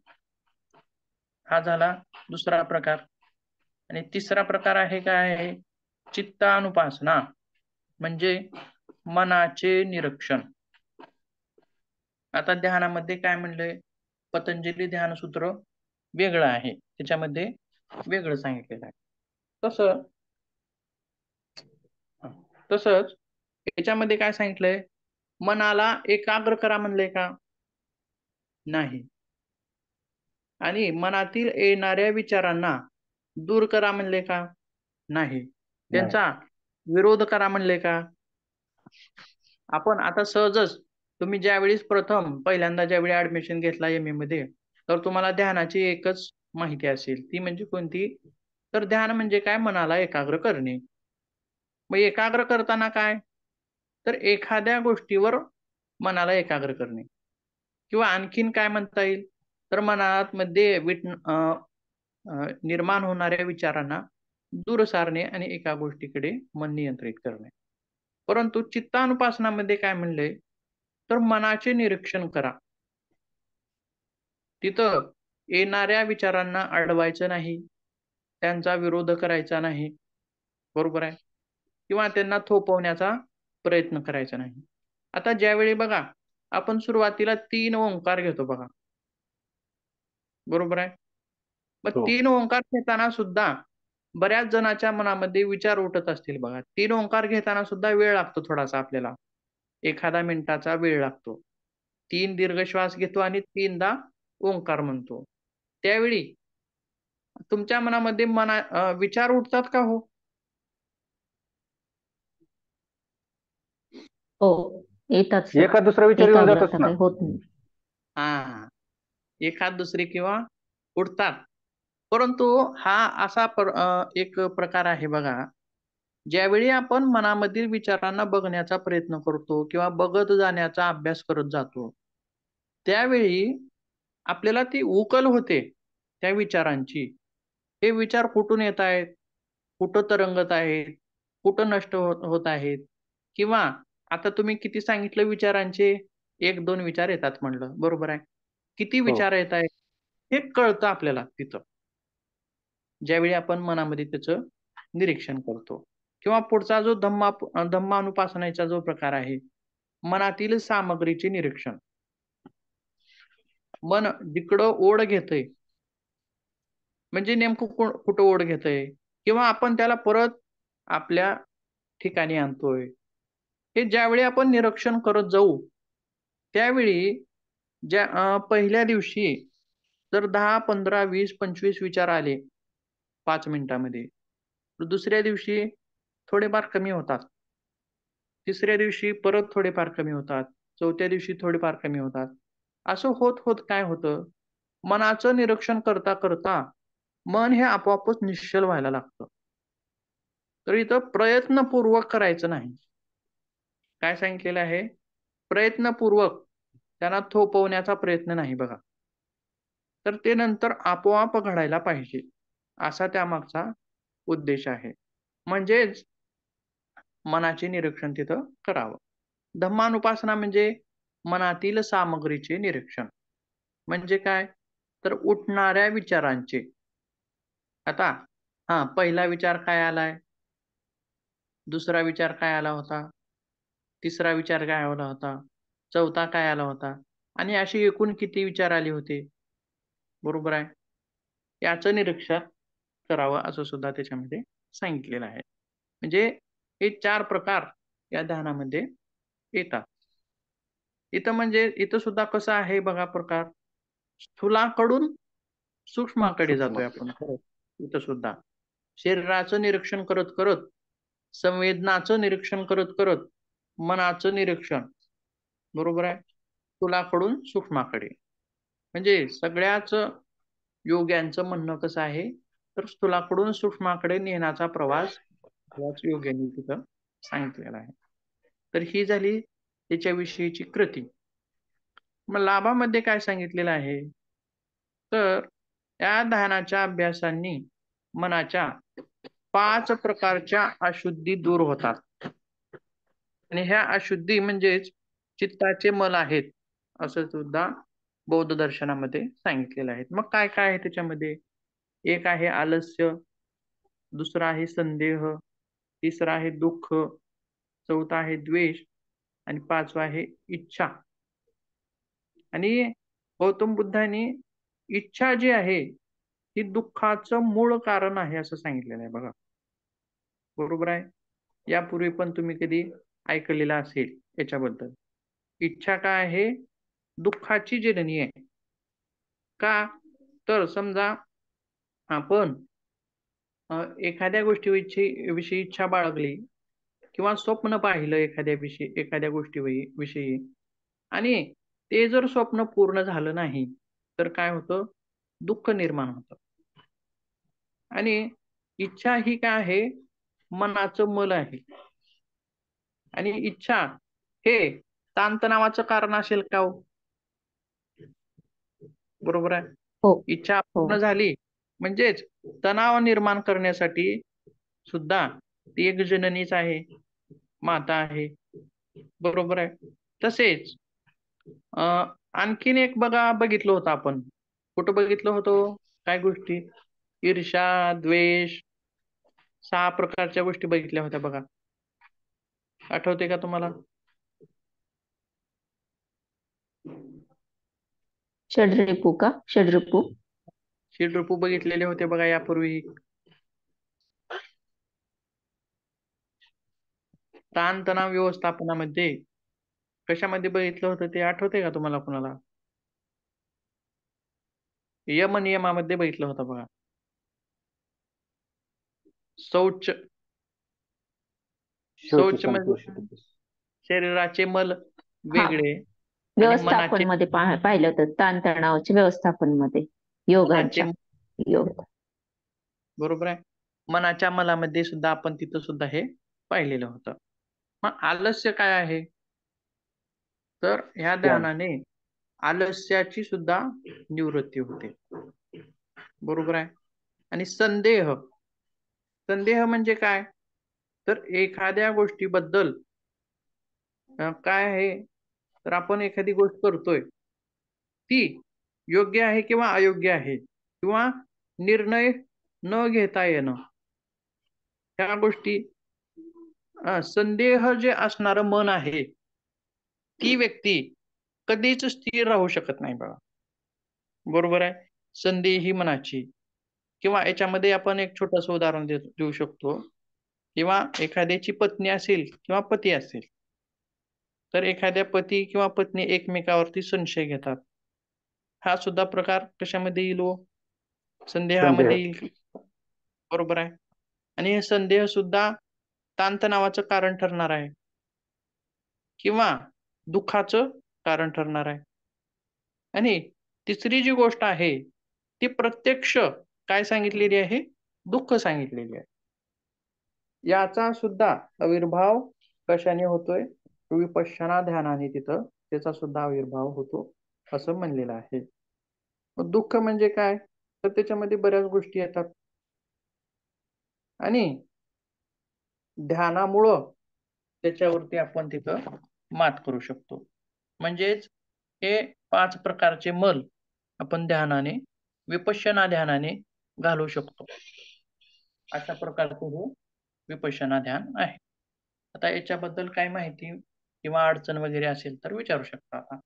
हा झाला दुसरा प्रकार. आणि तिसरा प्रकार आहे काय आहे? चित्तानुपासना, म्हणजे मनाचे निरीक्षण. आता ध्यानामध्ये काय म्हणलंय? पतंजली ध्यानसूत्र वेगळं आहे, त्याच्यामध्ये वेगळं सांगितलेलं आहे. तसंच याच्यामध्ये काय सांगितलंय? मनाला एकाग्र करा म्हणलंय का? नाही. आणि मनातील येणाऱ्या विचारांना दूर करा म्हणले का? नाही. त्यांचा विरोध करा म्हणले का? आपण आता सहजच तुम्ही ज्यावेळेस पहिल्यांदा ज्यावेळी ऍडमिशन घेतला MA मध्ये, तर तुम्हाला ध्यानाची एकच माहिती असेल, ती म्हणजे कोणती? तर ध्यान म्हणजे काय? मनाला एकाग्र करणे. मग एकाग्र करताना काय? तर एखाद्या गोष्टीवर मनाला एकाग्र करणे. किंवा आणखीन काय म्हणता येईल? तर मनात मध्ये निर्माण होणाऱ्या विचारांना दूर सारणे आणि एका गोष्टीकडे मन नियंत्रित करणे. परंतु चित्तानुपासनामध्ये काय म्हणलंय? तर मनाचे निरीक्षण करा. तिथं येणाऱ्या विचारांना अडवायचं नाही, त्यांचा विरोध करायचा नाही, बरोबर आहे, किंवा त्यांना थोपवण्याचा प्रयत्न करायचा नाही. आता ज्यावेळी बघा आपण सुरुवातीला 3 ओंकार घेतो बघा, बरोबर आहे. मग 3 ओंकार घेताना सुद्धा बऱ्याच जणांच्या मनामध्ये विचार उठत असतील बघा. 3 ओंकार घेताना सुद्धा वेळ लागतो थोडासा आपल्याला. एखादा मिनिटाचा वेळ लागतो. 3 दीर्घ श्वास घेतो आणि 3दा ओंकार म्हणतो. त्यावेळी तुमच्या मनामध्ये विचार उठतात का हो? हो, येतात सर. एखाद दुसरा विचार येऊन जातच एकाग्रता ना. काही होत नाही. हा, एखाद दुसरी किंवा उठतात. परंतु हा असा एक प्रकार आहे बघा, ज्यावेळी आपण मनामधील विचारांना बघण्याचा प्रयत्न करतो किंवा बघत जाण्याचा अभ्यास करत जातो, त्यावेळी आपल्याला ती उकल होते त्या विचारांची. हे विचार कुठून येत आहेत, कुठं तरंगत आहेत, कुठं नष्ट होत आहेत, किंवा आता तुम्ही किती सांगितलं विचारांचे 1-2 विचार येतात म्हणलं, बरोबर आहे. किती हो. विचार येत आहेत हे कळतं आपल्याला तिथं, ज्यावेळी आपण मनामध्ये त्याचं निरीक्षण करतो. किंवा पुढचा जो धम्मानुपासनेचा जो प्रकार आहे, मनातील सामग्रीचे निरीक्षण. मन जिकडं ओढ घेतंय, म्हणजे नेमकं कुठं ओढ घेतंय, किंवा आपण त्याला परत आपल्या ठिकाणी आणतोय, हे ज्यावेळी आपण निरीक्षण करत जाऊ, त्यावेळी पहिल्या दिवशी जर 10, 15, 20, 25 विचार आले 5 मिनिटामध्ये, तर दुसऱ्या दिवशी थोडेफार कमी होतात. तिसऱ्या दिवशी परत थोडेफार कमी होतात. चौथ्या दिवशी थोडेफार कमी होतात. असं होत होत काय होतं, मनाचं निरीक्षण करता करता मन हे आपोआपच निश्चल व्हायला लागतं. तर इथं प्रयत्नपूर्वक करायचं नाही. काय सांगितलेलं आहे? प्रयत्नपूर्वक त्यांना थोपवण्याचा प्रयत्न नाही बघा. तर ते नंतर आपोआप घडायला पाहिजे, असा त्यामागचा उद्देश आहे. म्हणजेच मनाचे निरीक्षण तिथं करावं. धम्मानुपासना म्हणजे मनातील सामग्रीचे निरीक्षण. म्हणजे काय? तर उठणाऱ्या विचारांचे. आता पहिला विचार काय आलाय? दुसरा विचार काय आला होता? तिसरा विचार काय आला होता? चौथा काय आला होता? आणि अशी एकूण किती विचार आले होते? बरोबर आहे. याचं निरीक्षण करावं असं सुद्धा त्याच्यामध्ये सांगितलेलं आहे. म्हणजे हे 4 प्रकार या ध्यानामध्ये येतात. इथं सुद्धा कसं आहे बघा प्रकार, स्थूलाकडून सूक्ष्माकडे जातोय आपण. इथं सुद्धा शरीराचं निरीक्षण करत करत, संवेदनाचं निरीक्षण करत करत, मनाचं निरीक्षण, बरोबर आहे, स्थूलाकडून सूक्ष्माकडे. म्हणजे सगळ्याच योग्यांचं म्हणणं कसं आहे, तर स्थूलाकडून सूक्ष्माकडे नेण्याचा प्रवास याच योग्याने तिथं सांगितलेला आहे. तर ही झाली त्याच्याविषयीची कृती. मग लाभामध्ये काय सांगितलेलं आहे, तर या ध्यानाच्या अभ्यासांनी मनाच्या 5 प्रकारच्या अशुद्धी दूर होतात. आणि ह्या अशुद्धी म्हणजेच चित्ताचे मल आहेत, असं सुद्धा बौद्ध दर्शनामध्ये सांगितलेलं आहे. मग काय काय आहे त्याच्यामध्ये? एक आहे आलस्य, दुसरा आहे संदेह, तिसरा आहे दुःख, चौथा आहे द्वेष, आणि 5वा आहे इच्छा. आणि गौतम बुद्धांनी इच्छा जी आहे ही दुःखाचं मूळ कारण आहे असं सांगितलेलं आहे बघा. बरोबर आहे. यापूर्वी पण तुम्ही कधी ऐकलेलं असेल याच्याबद्दल. इच्छा काय आहे? दुःखाची जननी आहे. का? तर समजा आपण एखाद्या विषयी इच्छा बाळगली किंवा स्वप्न पाहिलं एखाद्या गोष्टीविषयी, आणि ते जर स्वप्न पूर्ण झालं नाही, तर काय होतं? दुःख निर्माण होतं. आणि इच्छा ही काय आहे? मनाचं मल आहे. आणि इच्छा हे ताणतणावाचं कारण असेल का हो? बरोबर आहे. हो इच्छा हो पूर्ण झाली म्हणजेच तणाव निर्माण करण्यासाठी सुद्धा ती एक जननीच आहे, माता आहे. बरोबर आहे. तसेच आणखीन एक बघितलं होतं आपण. कुठं बघितलं होतं? काय गोष्टी? ईर्ष्या, द्वेष, 6 प्रकारच्या गोष्टी बघितल्या होत्या बघा. आठवते का तुम्हाला? षड्रिपू का? षड्रिपू षड्रिपू बघितलेले होते बघा यापूर्वी. ताणतणाव व्यवस्थापनामध्ये कशामध्ये बघितलं होतं ते आठवतंय का तुम्हाला कोणाला? यमनियमामध्ये बघितलं होतं बघा. शौच म्हणजे शरीराचे मल वेगळे आणि व्यवस्थापन मध्ये पाहिलं होतं, ताणतणावाचे व्यवस्थापन मध्ये योगांच्या योग. बरोबर आहे. मनाच्या मलामध्ये सुद्धा आपण तिथं सुद्धा हे पाहिलेलं होतं. मग आलस्य काय आहे? तर ह्या ध्यानाने आलस्याची सुद्धा निवृत्ती होते. बरोबर आहे. आणि संदेह म्हणजे काय? तर एखाद्या गोष्टीबद्दल काय आहे, तर आपण एखादी गोष्ट करतोय ती योग्य आहे किंवा अयोग्य आहे, किंवा निर्णय न घेता येणं, ह्या गोष्टी संदेह जे असणारं मन आहे, ती व्यक्ती कधीच स्थिर राहू शकत नाही बघा. बरोबर आहे. संदेही मनाची. किंवा याच्यामध्ये आपण एक छोटंसं उदाहरण देऊ शकतो. किंवा एखाद्याची पत्नी असेल किंवा पती असेल, तर एखाद्या पती किंवा पत्नी एकमेकावरती संशय घेतात. हा सुद्धा प्रकार कशामध्ये येईल? संदेहामध्ये येईल. बरोबर आहे. आणि हे संदेह सुद्धा ताणतणावाचं कारण ठरणार आहे किंवा दुःखाचं कारण ठरणार आहे. आणि तिसरी जी गोष्ट आहे ती प्रत्यक्ष काय सांगितलेली आहे? दुःख सांगितलेली आहे. याचा सुद्धा आविर्भाव कशाने होतोय? विपश्यना ध्यानाने तिथं त्याचा सुद्धा आविर्भाव होतो असं म्हणलेलं आहे. दुःख म्हणजे काय? तर त्याच्यामध्ये बऱ्याच गोष्टी येतात आणि ध्यानामुळं त्याच्यावरती आपण तिथं मात करू शकतो. म्हणजेच हे 5 प्रकारचे मल आपण ध्यानाने, विपश्यना ध्यानाने घालवू शकतो. अशा प्रकारचं हे विपश्यना ध्यान आहे. आता याच्याबद्दल काय माहिती किंवा अडचण वगैरे असेल तर विचारू शकता आता.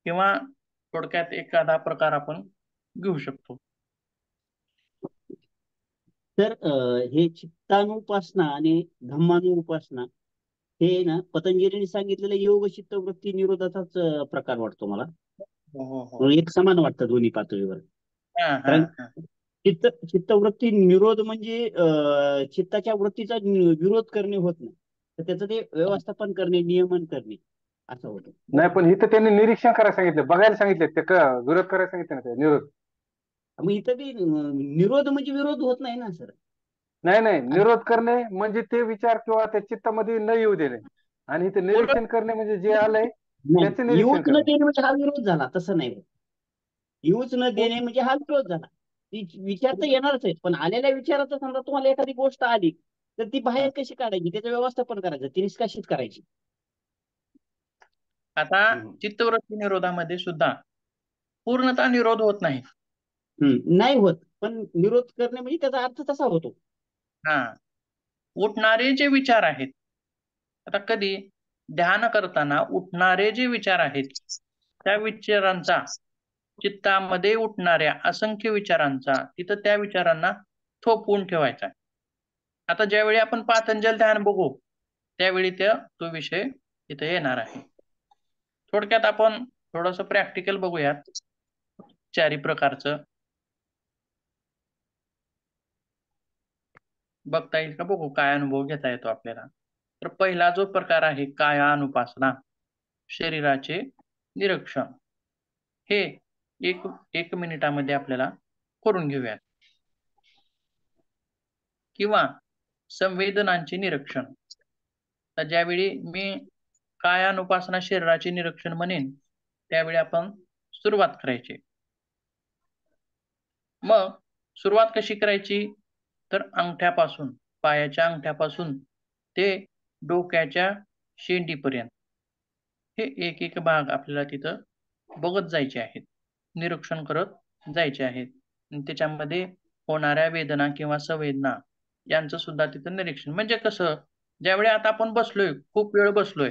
किंवा थोडक्यात एखादा प्रकार आपण घेऊ शकतो. तर हे चित्तानुपासना आणि धम्मानुपासना हे ना पतंजलीने सांगितलेलं योग चित्तवृत्ती निरोधाचाच प्रकार वाटतो मला. एक समान वाटतं दोन्ही पातळीवर. कारण चित्तवृत्ती निरोध म्हणजे चित्ताच्या वृत्तीचा विरोध करणे होत नाही, तर त्याचं ते व्यवस्थापन करणे, नियमन करणे असं होतं. नाही, पण इथं त्यांनी निरीक्षण करायला सांगितलं, बघायला सांगितलं, ते विरोध करायला सांगितलं ना, निरोध. मग इथं बी निरोध म्हणजे विरोध होत नाही ना सर. नाही, निरोध करणे म्हणजे ते विचार किंवा त्या चित्तामध्ये न येऊ देणे, आणि इथे निरीक्षण करणे म्हणजे जे आलंय त्याचे निरीक्षण न देणे म्हणजे हा विरोध झाला. तसं नाही, येऊच न देणे म्हणजे हा विरोध झाला. विचार तर येणारच आहेत, पण आलेल्या विचाराचं समजा तुम्हाला एखादी गोष्ट आली तर ती बाहेर कशी काढायची, त्याचं व्यवस्थापन करायचं, ती निष्कासित करायची. आता चित्तवृत्ती निरोधामध्ये सुद्धा पूर्णतः निरोध होत नाही. नाही होत, पण निरोध करणे म्हणजे त्याचा अर्थ तसा होतो. उठणारे जे विचार आहेत, आता कधी ध्यान करताना उठणारे जे विचार आहेत त्या विचारांचा, चित्तामध्ये उठणाऱ्या असंख्य विचारांचा तिथं त्या विचारांना थोपवून ठेवायचा. आता ज्यावेळी आपण पातंजल ध्यान बघू त्यावेळी तो विषय तिथे येणार आहे. थोडक्यात आपण थोडंसं प्रॅक्टिकल बघूयात चारी प्रकारचं. बघता येईल का? बघू काय अनुभव घेता येतो आपल्याला. तर पहिला जो प्रकार आहे कायानुपासना, शरीराचे निरीक्षण, हे एक मिनिटामध्ये आपल्याला करून घेऊयात. किंवा संवेदनांचे निरीक्षण. तर ज्यावेळी मी कायानुपासना शरीराचे निरीक्षण म्हणेन त्यावेळी आपण सुरुवात करायची. मग सुरुवात कशी करायची? तर अंगठ्यापासून, पायाच्या अंगठ्यापासून ते डोक्याच्या शेंडीपर्यंत हे एक भाग आपल्याला तिथं बघत जायचे आहेत, निरीक्षण करत जायचे आहेत. त्याच्यामध्ये होणाऱ्या वेदना किंवा संवेदना यांचं सुद्धा तिथं निरीक्षण. म्हणजे कसं, ज्यावेळी आता आपण बसलोय, खूप वेळ बसलोय,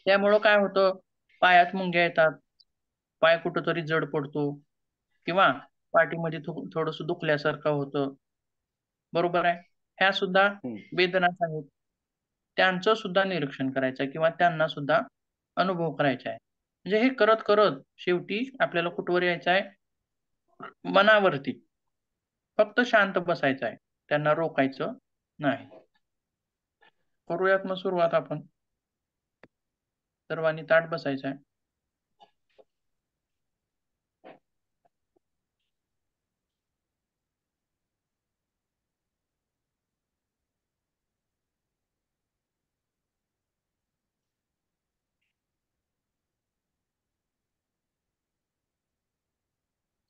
त्यामुळं काय होतं, पायात मुंग्या येतात, पाय कुठंतरी जड पडतो किंवा पाठीमध्ये थोडंसं दुखल्यासारखं होतं. बरोबर आहे. ह्या सुद्धा वेदनाच आहेत, त्यांचं सुद्धा निरीक्षण करायचं आहे किंवा त्यांना सुद्धा अनुभव करायचा आहे. म्हणजे हे करत करत शेवटी आपल्याला कुठवर यायचं आहे? मनावरती. फक्त शांत बसायचं आहे, त्यांना रोकायचं नाही. करूयात मग सुरुवात आपण. सर्वांनी ताठ बसायचं आहे.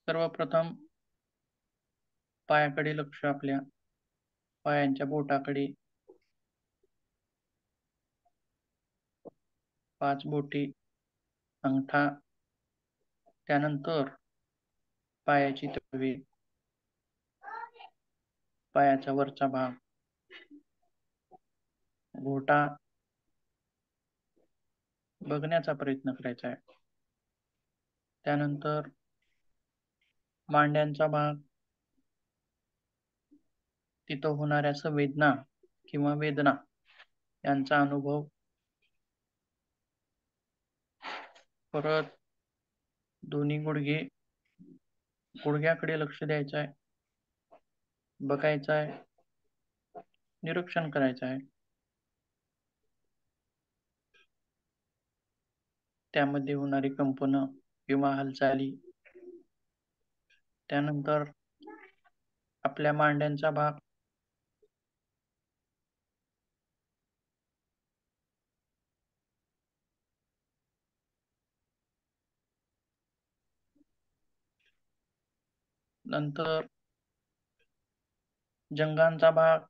सर्वप्रथम पायाकडे लक्ष, आपल्या पायांच्या बोटाकडे, 5 बोटे, अंगठा, त्यानंतर पायाची तळवे, पायाचा वरचा भाग, घोटा बघण्याचा प्रयत्न करायचा आहे. त्यानंतर मांड्यांचा भाग, तिथं होणाऱ्या संवेदना किंवा वेदना यांचा अनुभव. परत दोन्ही गुडघे, गुडघ्याकडे लक्ष द्यायचं आहे, बघायचं आहे, निरीक्षण करायचं आहे. त्यामध्ये होणारी कंपनं किंवा हालचाली. त्यानंतर आपल्या मांड्यांचा भाग, नंतर जंगांचा भाग,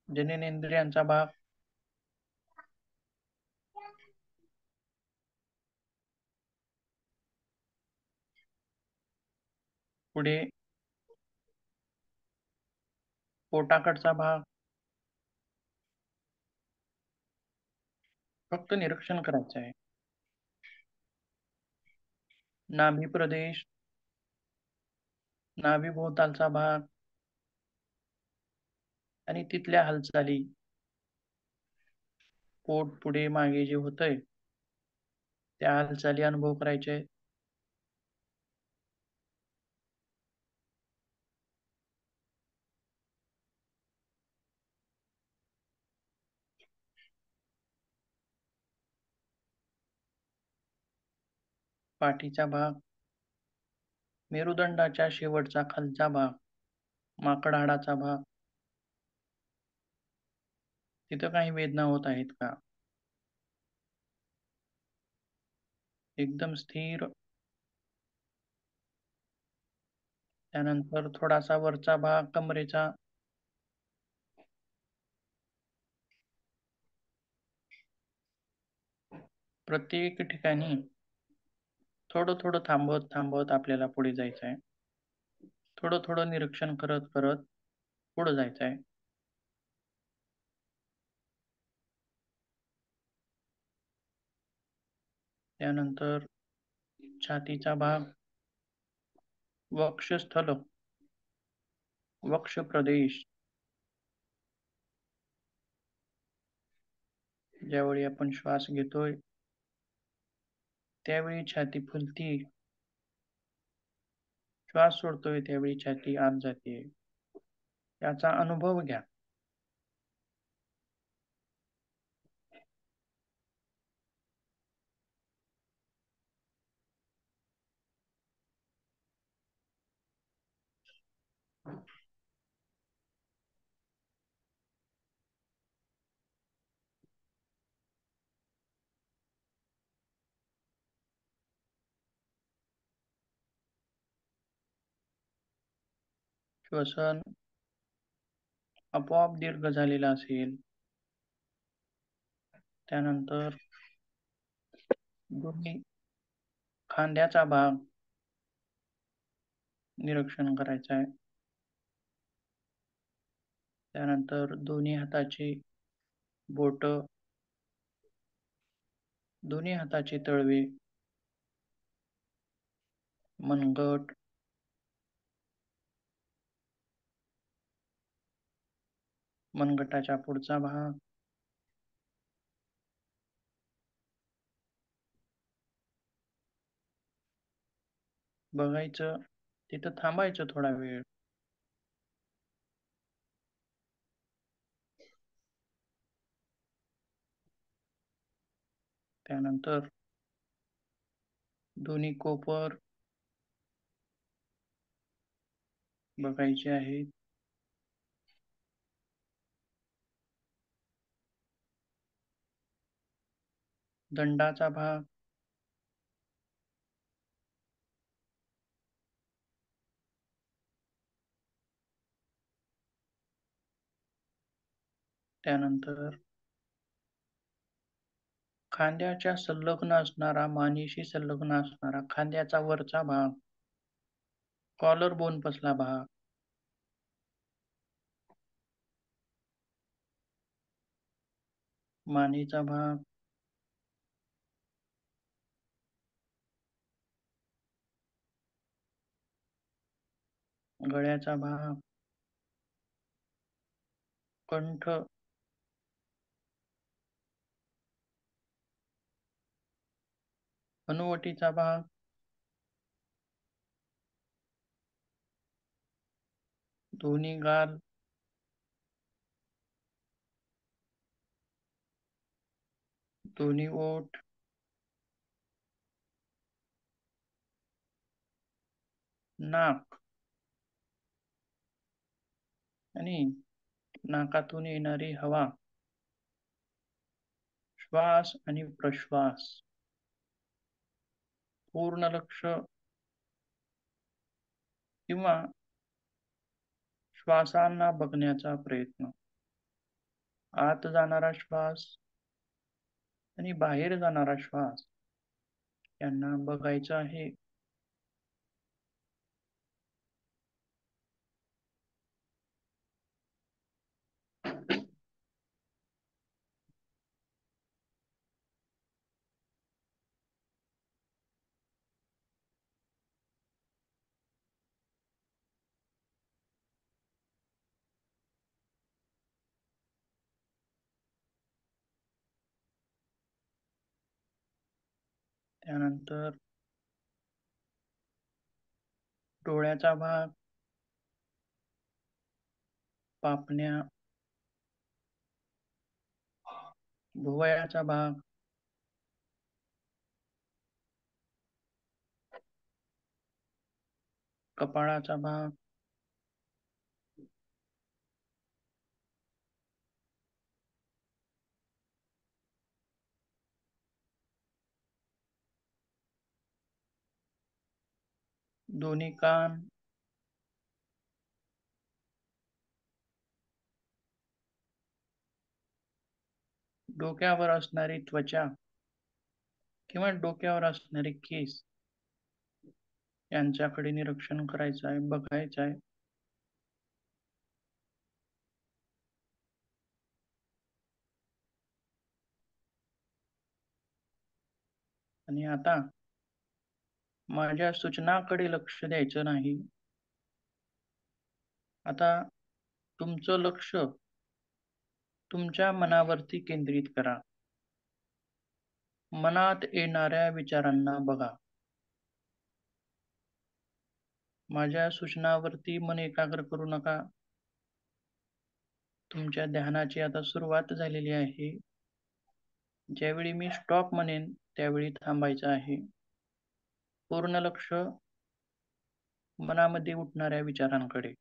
जननेंद्रियांचा भाग, पुढे पोटाकडचा भाग. फक्त निरीक्षण करायचं आहे. नाभी प्रदेश, नाभीभोवतालचा भाग आणि तिथल्या हालचाली. पोट पुढे मागे जे होतंय त्या हालचाली अनुभव करायचे. पाठीचा भाग, मेरुदंडाच्या शेवटचा खालचा भाग, माकड हाडाचा भाग. तिथं काही वेदना होत आहेत का? एकदम स्थिर. त्यानंतर थोडासा वरचा भाग कमरेचा, प्रत्येक ठिकाणी थोडं थोडं थांबवत थांबवत आपल्याला पुढे जायचं आहे. थोडं थोडं निरीक्षण करत करत पुढे जायचं आहे. त्यानंतर छातीचा भाग, वक्षस्थल, वक्ष प्रदेश. ज्यावेळी आपण श्वास घेतोय त्यावेळी छाती फुलती, श्वास सोडतोय त्यावेळी छाती आत जाते, याचा अनुभव घ्या. श्वसन आपोआप दीर्घ झालेला असेल. त्यानंतर दोन्ही खांद्याचा भाग निरीक्षण करायचा आहे. त्यानंतर दोन्ही हाताची बोट, दोन्ही हाताचे तळवे, मनगट, मनगटाच्या पुढचा भाग, बघायचं, तिथं थांबायचं थोडा वेळ. त्यानंतर दोन्ही कोपर बघायचे आहेत. दंडाचा भाग, त्यानंतर खांद्याच्या संलग्न असणारा, मानेशी संलग्न असणारा खांद्याचा वरचा भाग, कॉलर बोन पासला भाग, मानेचा भाग, गळ्याचा भाग, कंठ, हनुवटीचा भाग, दोन्ही गाल, दोन्ही ओठ, नाक आणि नाकातून येणारी हवा, श्वास आणि प्रश्वास, पूर्ण लक्ष किंवा श्वासांना बघण्याचा प्रयत्न, आत जाणारा श्वास आणि बाहेर जाणारा श्वास यांना बघायचं आहे. त्यानंतर डोळ्याचा भाग, पापण्या, भुवयाचा भाग, कपाळाचा भाग, दोन्ही कान, डोक्यावर असणारी त्वचा किंवा डोक्यावर असणारे केस यांच्याकडे निरीक्षण करायचं आहे, बघायचं आहे. आणि आता माझ्या सूचनाकडे लक्ष द्यायचं नाही. आता तुमचं लक्ष तुमच्या मनावरती केंद्रित करा. मनात येणाऱ्या विचारांना बघा. माझ्या सूचनावरती मन एकाग्र करू नका. तुमच्या ध्यानाची आता सुरुवात झालेली आहे. ज्यावेळी मी स्टॉप म्हणेन त्यावेळी थांबायचं आहे. पूर्ण लक्ष मनामध्ये उठणाऱ्या विचारांकडे.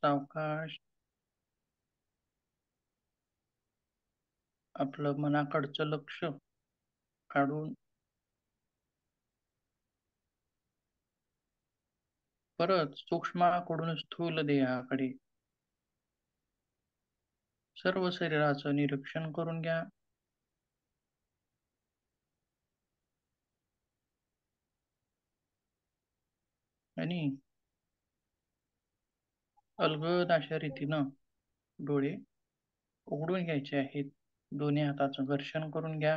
सावकाश आपलं मनाकडचं लक्ष काढून परत सूक्ष्माकडून स्थूल देहाकडे सर्व शरीराचं निरीक्षण करून घ्या. आणि अलगद अशा रीतीनं डोळे उघडून घ्यायचे आहेत. दोन्ही हाताचं घर्षण करून घ्या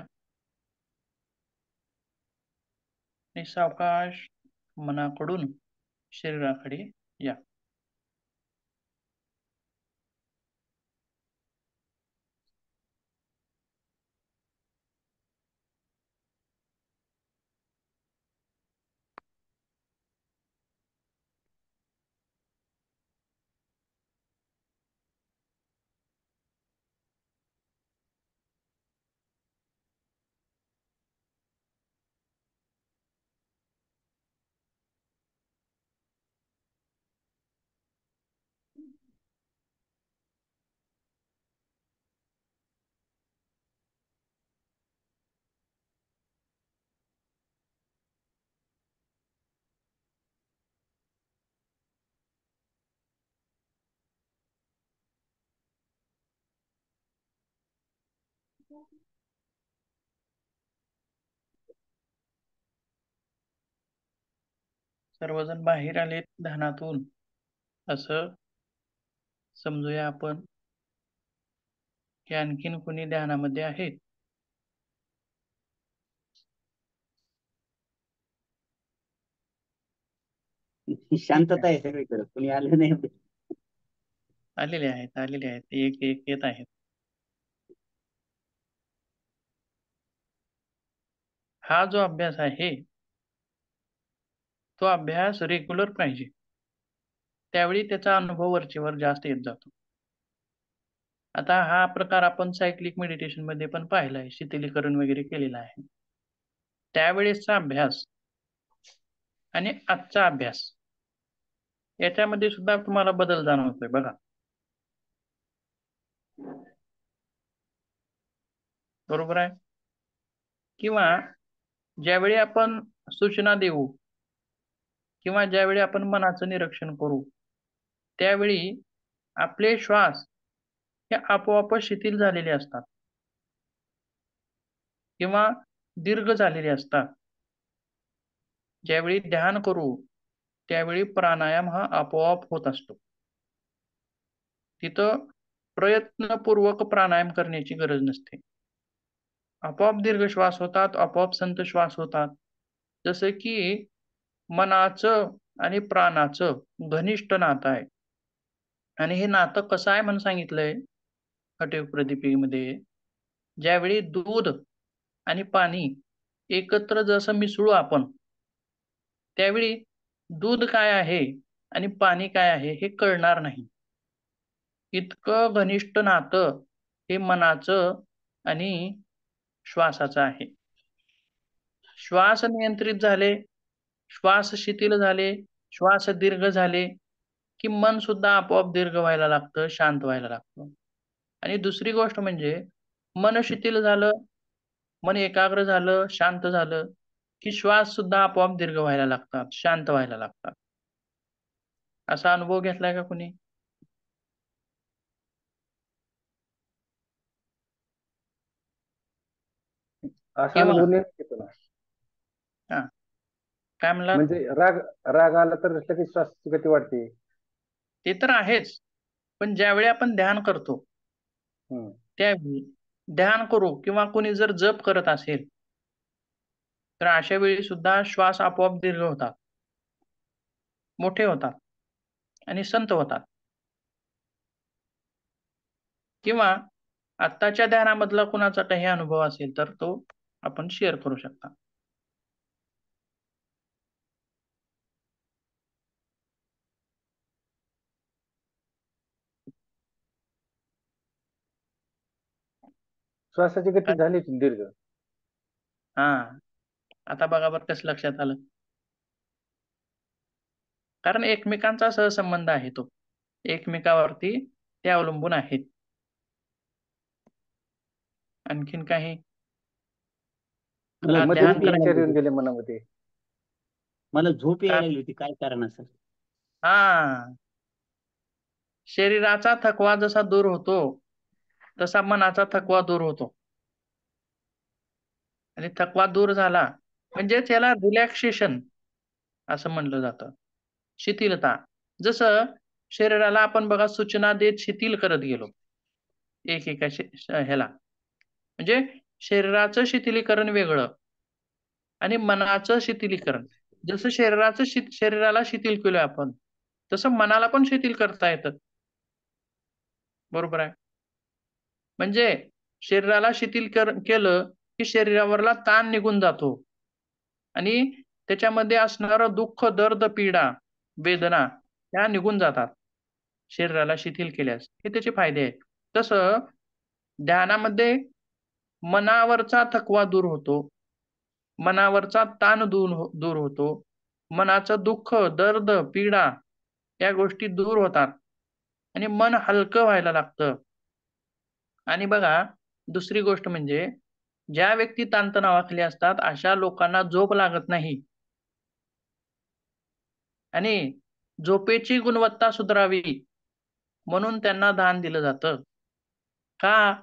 आणि सावकाश मनाकडून शरीराकडे या. सर्वजण बाहेर आलेत ध्यानातून असं समजूया आपण की आणखीन कोणी ध्यानामध्ये आहेत. शांतता आहे सगळीकडे, कोणी आलं नाही. आलेले आहेत एक एक येत आहेत. हा जो अभ्यास आहे तो अभ्यास रेग्युलर पाहिजे, त्यावेळी त्याचा अनुभव वरचेवर जास्त येत जातो. आता हा प्रकार आपण सायक्लिक मेडिटेशन मध्ये पण पाहिलाय, शीतलीकरण वगैरे केलेला आहे. त्यावेळेसचा अभ्यास आणि आजचा अभ्यास याच्यामध्ये सुद्धा तुम्हाला बदल जाणवतोय बघा. बरोबर आहे? किंवा ज्यावेळी आपण सूचना देऊ किंवा ज्यावेळी आपण मनाचं निरीक्षण करू त्यावेळी आपले श्वास हे आपोआप शिथिल झालेले असतात किंवा दीर्घ झालेले असतात. ज्यावेळी ध्यान करू त्यावेळी प्राणायाम हा आपोआप होत असतो. तिथं प्रयत्नपूर्वक प्राणायाम करण्याची गरज नसते. आपोआप दीर्घ श्वास होतात, आपोआप संत श्वास होतात. जसं की मनाचं आणि प्राणाचं घनिष्ठ नातं आहे. आणि हे नातं कसं आहे म्हणून सांगितलंय हठयोग प्रदीपिकेमध्ये, ज्यावेळी दूध आणि पाणी एकत्र जसं मिसळू आपण त्यावेळी दूध काय आहे आणि पाणी काय आहे हे कळणार नाही. इतकं घनिष्ठ नातं हे मनाचं आणि श्वासाचं आहे. श्वास नियंत्रित झाले, श्वास शिथिल झाले, श्वास दीर्घ झाले की मन सुद्धा आपोआप दीर्घ व्हायला लागतं, शांत व्हायला लागतं. आणि दुसरी गोष्ट म्हणजे मन शिथिल झालं, मन एकाग्र झालं, शांत झालं की श्वास सुद्धा आपोआप दीर्घ व्हायला लागतात, शांत व्हायला लागतात. असा अनुभव घेतलाय का कुणी? असा किंवा अनुभव नेहमी येतो ना. हा काय म्हणला? म्हणजे राग राग आला तर लगेच श्वासाची गती वाढते. ते तर आहेच, पण ज्यावेळी आपण ध्यान करतो हम्म. त्यावेळी ध्यान करू किंवा कोणी जर जप करत असेल तर अशा वेळी सुद्धा श्वास आपोआप दीर्घ होतात, मोठे होतात आणि संत होतात. किंवा आत्ताच्या ध्यानामधला कुणाचा काही अनुभव असेल तर तो आपण शेअर करू शकता. श्वासाची गती झाली दीर्घ. हा आता बघा बरं कसं लक्षात आलं. कारण एकमेकांचा सहसंबंध आहे तो. एकमेकावरती ते अवलंबून आहेत. आणखीन काही? मला ध्यान झोप यायला विचार लागली येऊन होती. गेले मनामध्ये. मला झोप यायला का? लागली होती, काय कारण असेल? हा, शरीराचा थकवा जसा दूर होतो तसा मनाचा थकवा दूर होतो. आणि थकवा दूर झाला म्हणजेच याला रिलॅक्सेशन असं म्हणलं जातं. शिथिलता. जसं शरीराला आपण बघा सूचना देत शिथिल करत गेलो एकेका ह्याला, म्हणजे शरीराचं शिथिलीकरण वेगळं आणि मनाचं शिथिलीकरण. जसं शरीराला शिथिल केलं आपण, तसं मनाला पण शिथिल करता येतं. बरोबर आहे. म्हणजे शरीराला शिथिल केलं की शरीरावरला ताण निघून जातो आणि त्याच्यामध्ये असणारं दुःख, दर्द, पीडा, वेदना त्या निघून जातात शरीराला शिथिल केल्यास. हे त्याचे फायदे आहेत. तसं ध्यानामध्ये मनावरचा थकवा दूर होतो, मनावरचा ताण दूर होतो, मनाचं दुःख, दर्द, पीडा या गोष्टी दूर होतात आणि मन हलकं व्हायला लागतं. आणि बघा, दुसरी गोष्ट म्हणजे ज्या व्यक्ती ताणतणावाखाली असतात अशा लोकांना झोप लागत नाही आणि झोपेची गुणवत्ता सुधारावी म्हणून त्यांना ध्यान दिलं जातं. का?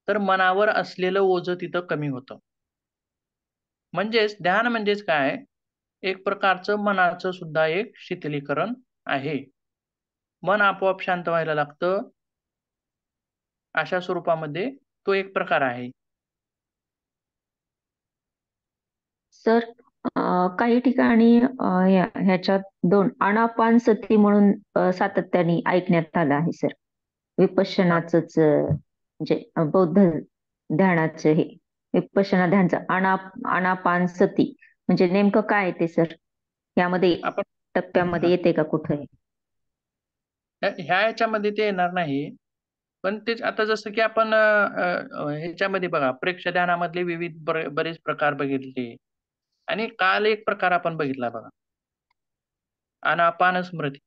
तर मनावर असलेलं ओझं तिथं कमी होतं. म्हणजेच ध्यान म्हणजेच काय? एक प्रकारचं मनाचं सुद्धा एक शिथिलीकरण आहे. मन आपोआप शांत व्हायला लागतं. अशा स्वरूपामध्ये तो एक प्रकार आहे. सर, काही ठिकाणी ह्याच्यात दोन आनापानसती म्हणून सातत्याने ऐकण्यात आलं आहे सर. विपश्यनाच म्हणजे बौद्ध ध्यानाचं हे विपश्यना ध्यानचं आनापानसती म्हणजे नेमकं काय आहे ते सर? यामध्ये आपण टप्प्यामध्ये येते का कुठे? ह्याच्यामध्ये ते येणार नाही. पण तेच आता जसं की आपण ह्याच्यामध्ये बघा प्रेक्ष ध्यानामधले विविध बरेच प्रकार बघितले आणि काल एक प्रकार आपण बघितला बघा, आनापान स्मृती,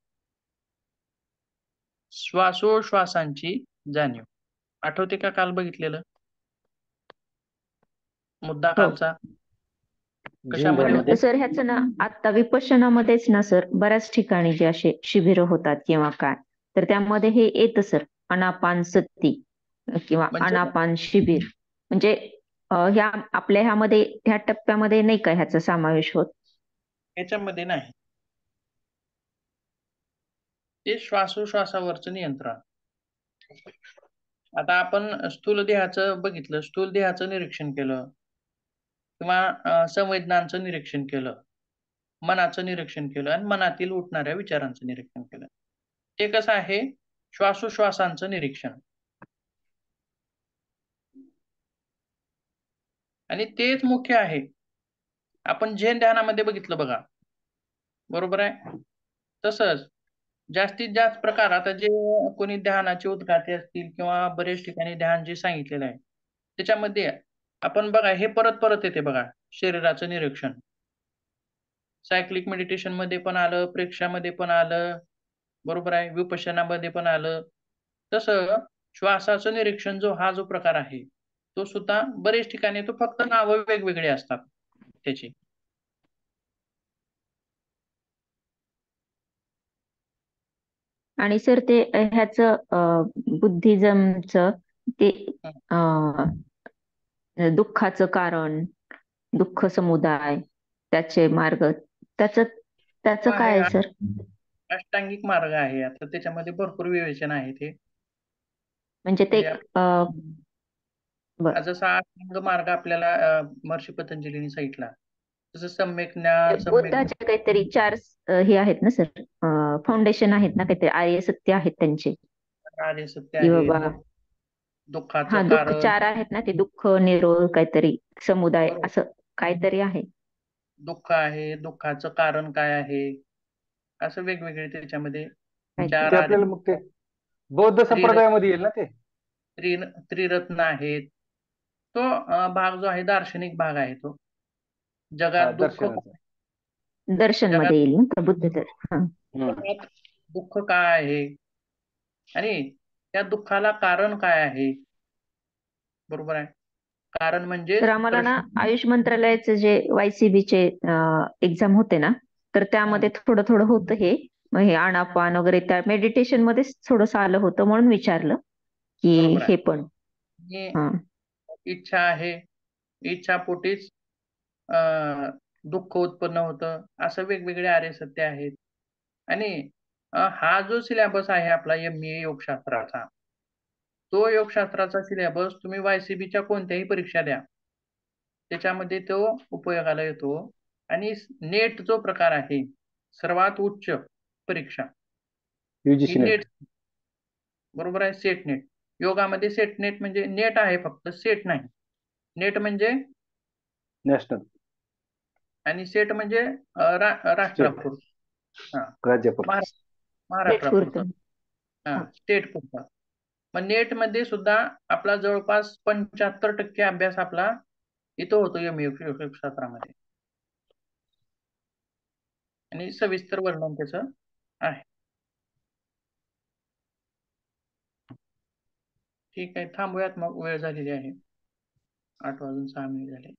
श्वासोश्वासांची जाणीव. आठवते का काल बघितलेलं मुद्दा हो. कालचा? ध्यानमध्ये. कशामध्ये? सर ह्याचं ना आता विपश्यनामध्येच ना सर बऱ्याच ठिकाणी जे असे शिबिर होतात किंवा काय, तर त्यामध्ये हे येतं सर, आनापानसती किंवा म्हणजे आनापान शिबिर. म्हणजे ह्या आपल्या ह्यामध्ये ह्या टप्प्यामध्ये नाही का ह्याचा समावेश होत? ह्याच्यामध्ये नाही. ते श्वासोश्वासावरचं नियंत्रण. आता आपण स्थूल देहाचं बघितलं, स्थूल देहाचं निरीक्षण केलं किंवा संवेदनांचं निरीक्षण केलं, मनाचं निरीक्षण केलं आणि मनातील उठणाऱ्या विचारांचं निरीक्षण केलं. ते कसं आहे? श्वासोश्वासांचं निरीक्षण. आणि तेच मुख्य आहे. आपण झेन ध्यानामध्ये बघितलं बघा, बरोबर आहे? तसंच जास्तीत जास्त प्रकार आता जे कोणी ध्यानाचे उद्गाते असतील किंवा बरेच ठिकाणी ध्यान जे सांगितलेलं आहे त्याच्यामध्ये आपण बघा हे परत परत येते बघा, शरीराचं निरीक्षण. सायक्लिक मेडिटेशन मध्ये पण आलं, प्रेक्षामध्ये पण आलं, बरोबर आहे, विपश्यनामध्ये पण आलं. तसं श्वासाचं निरीक्षण हा जो प्रकार आहे तो सुद्धा बरेच ठिकाणी, तो फक्त नावं वेगवेगळे असतात त्याची. आणि सर ते ह्याचं बुद्धिझमचं ते दुःखाचं कारण, दुःख समुदाय, त्याचे मार्ग, त्याचं काय आहे सर? अष्टांगिक मार्ग आहे. आता त्याच्यामध्ये भरपूर विवेचन आहे ते. म्हणजे ते जसा अष्टांग मार्ग आपल्याला महर्षी पतंजलीने सांगितला, तसं सम्यक ज्ञान, बुद्धाचे काहीतरी 4 हे आहेत ना सर, फाउंडेशन आहेत ना काहीतरी, आर्य सत्य आहेत त्यांचे, आर्य सत्य की आहे, बाबा दुःखाचं दुःख कारण, 4 आहेत ना ते, दुःख, निरोध, काहीतरी समुदाय, बरोबर, असं काहीतरी आहे. दुःख आहे, दुःखाचं कारण काय आहे, असं वेगवेगळे त्याच्यामध्ये काहीतरी. ते आपल्याला मग ते बौद्ध संप्रदायामध्ये येईल ना ते. त्रिरत्न आहेत. तो भाग जो आहे दार्शनिक भाग आहे तो. हा, जगात दुःख, दर्शन मध्ये येईल ना बुद्ध जगात दुःख काय आहे, आणि त्या दुःखाला कारण काय आहे? बरोबर आहे. कारण म्हणजे तर आम्हाला ना आयुष मंत्रालयाचे जे YCB चे एक्झाम होते ना, तर त्यामध्ये थोडं थोडं होतं हे. मग हे आनापान वगैरे त्या मेडिटेशन मध्येच थोडंसं आलं होतं म्हणून विचारलं की बरोबर आहे. हे पण. हा. इच्छा आहे, इच्छापोटीच दुःख उत्पन्न होतं, असं वेगवेगळे आर्य सत्य आहेत. आणि हा जो सिलेबस आहे आपला MA योगशास्त्राचा, तो योगशास्त्राचा सिलेबस तुम्ही YCBच्या कोणत्याही परीक्षा द्या, त्याच्यामध्ये तो उपयोगाला येतो. आणि नेट जो प्रकार आहे, सर्वात उच्च परीक्षा ही UGC नेट. नेट. बरोबर आहे. Set net. योगामध्ये सेट नेट म्हणजे नेट आहे, फक्त सेट नाही. नेट म्हणजे नॅशनल आणि सेट म्हणजे राष्ट्रापुरतं. हा, राज्यापुरतं. महाराष्ट्रापुरतं. हा, हा. स्टेट पुरता. मग नेट मध्ये सुद्धा आपला जवळपास 75% अभ्यास आपला इथं होतो MA योगशास्त्रामध्ये. आणि सविस्तर वर्णन त्याचं आहे. ठीक आहे, थांबूयात मग, वेळ झालेली आहे. 8:06 झाले.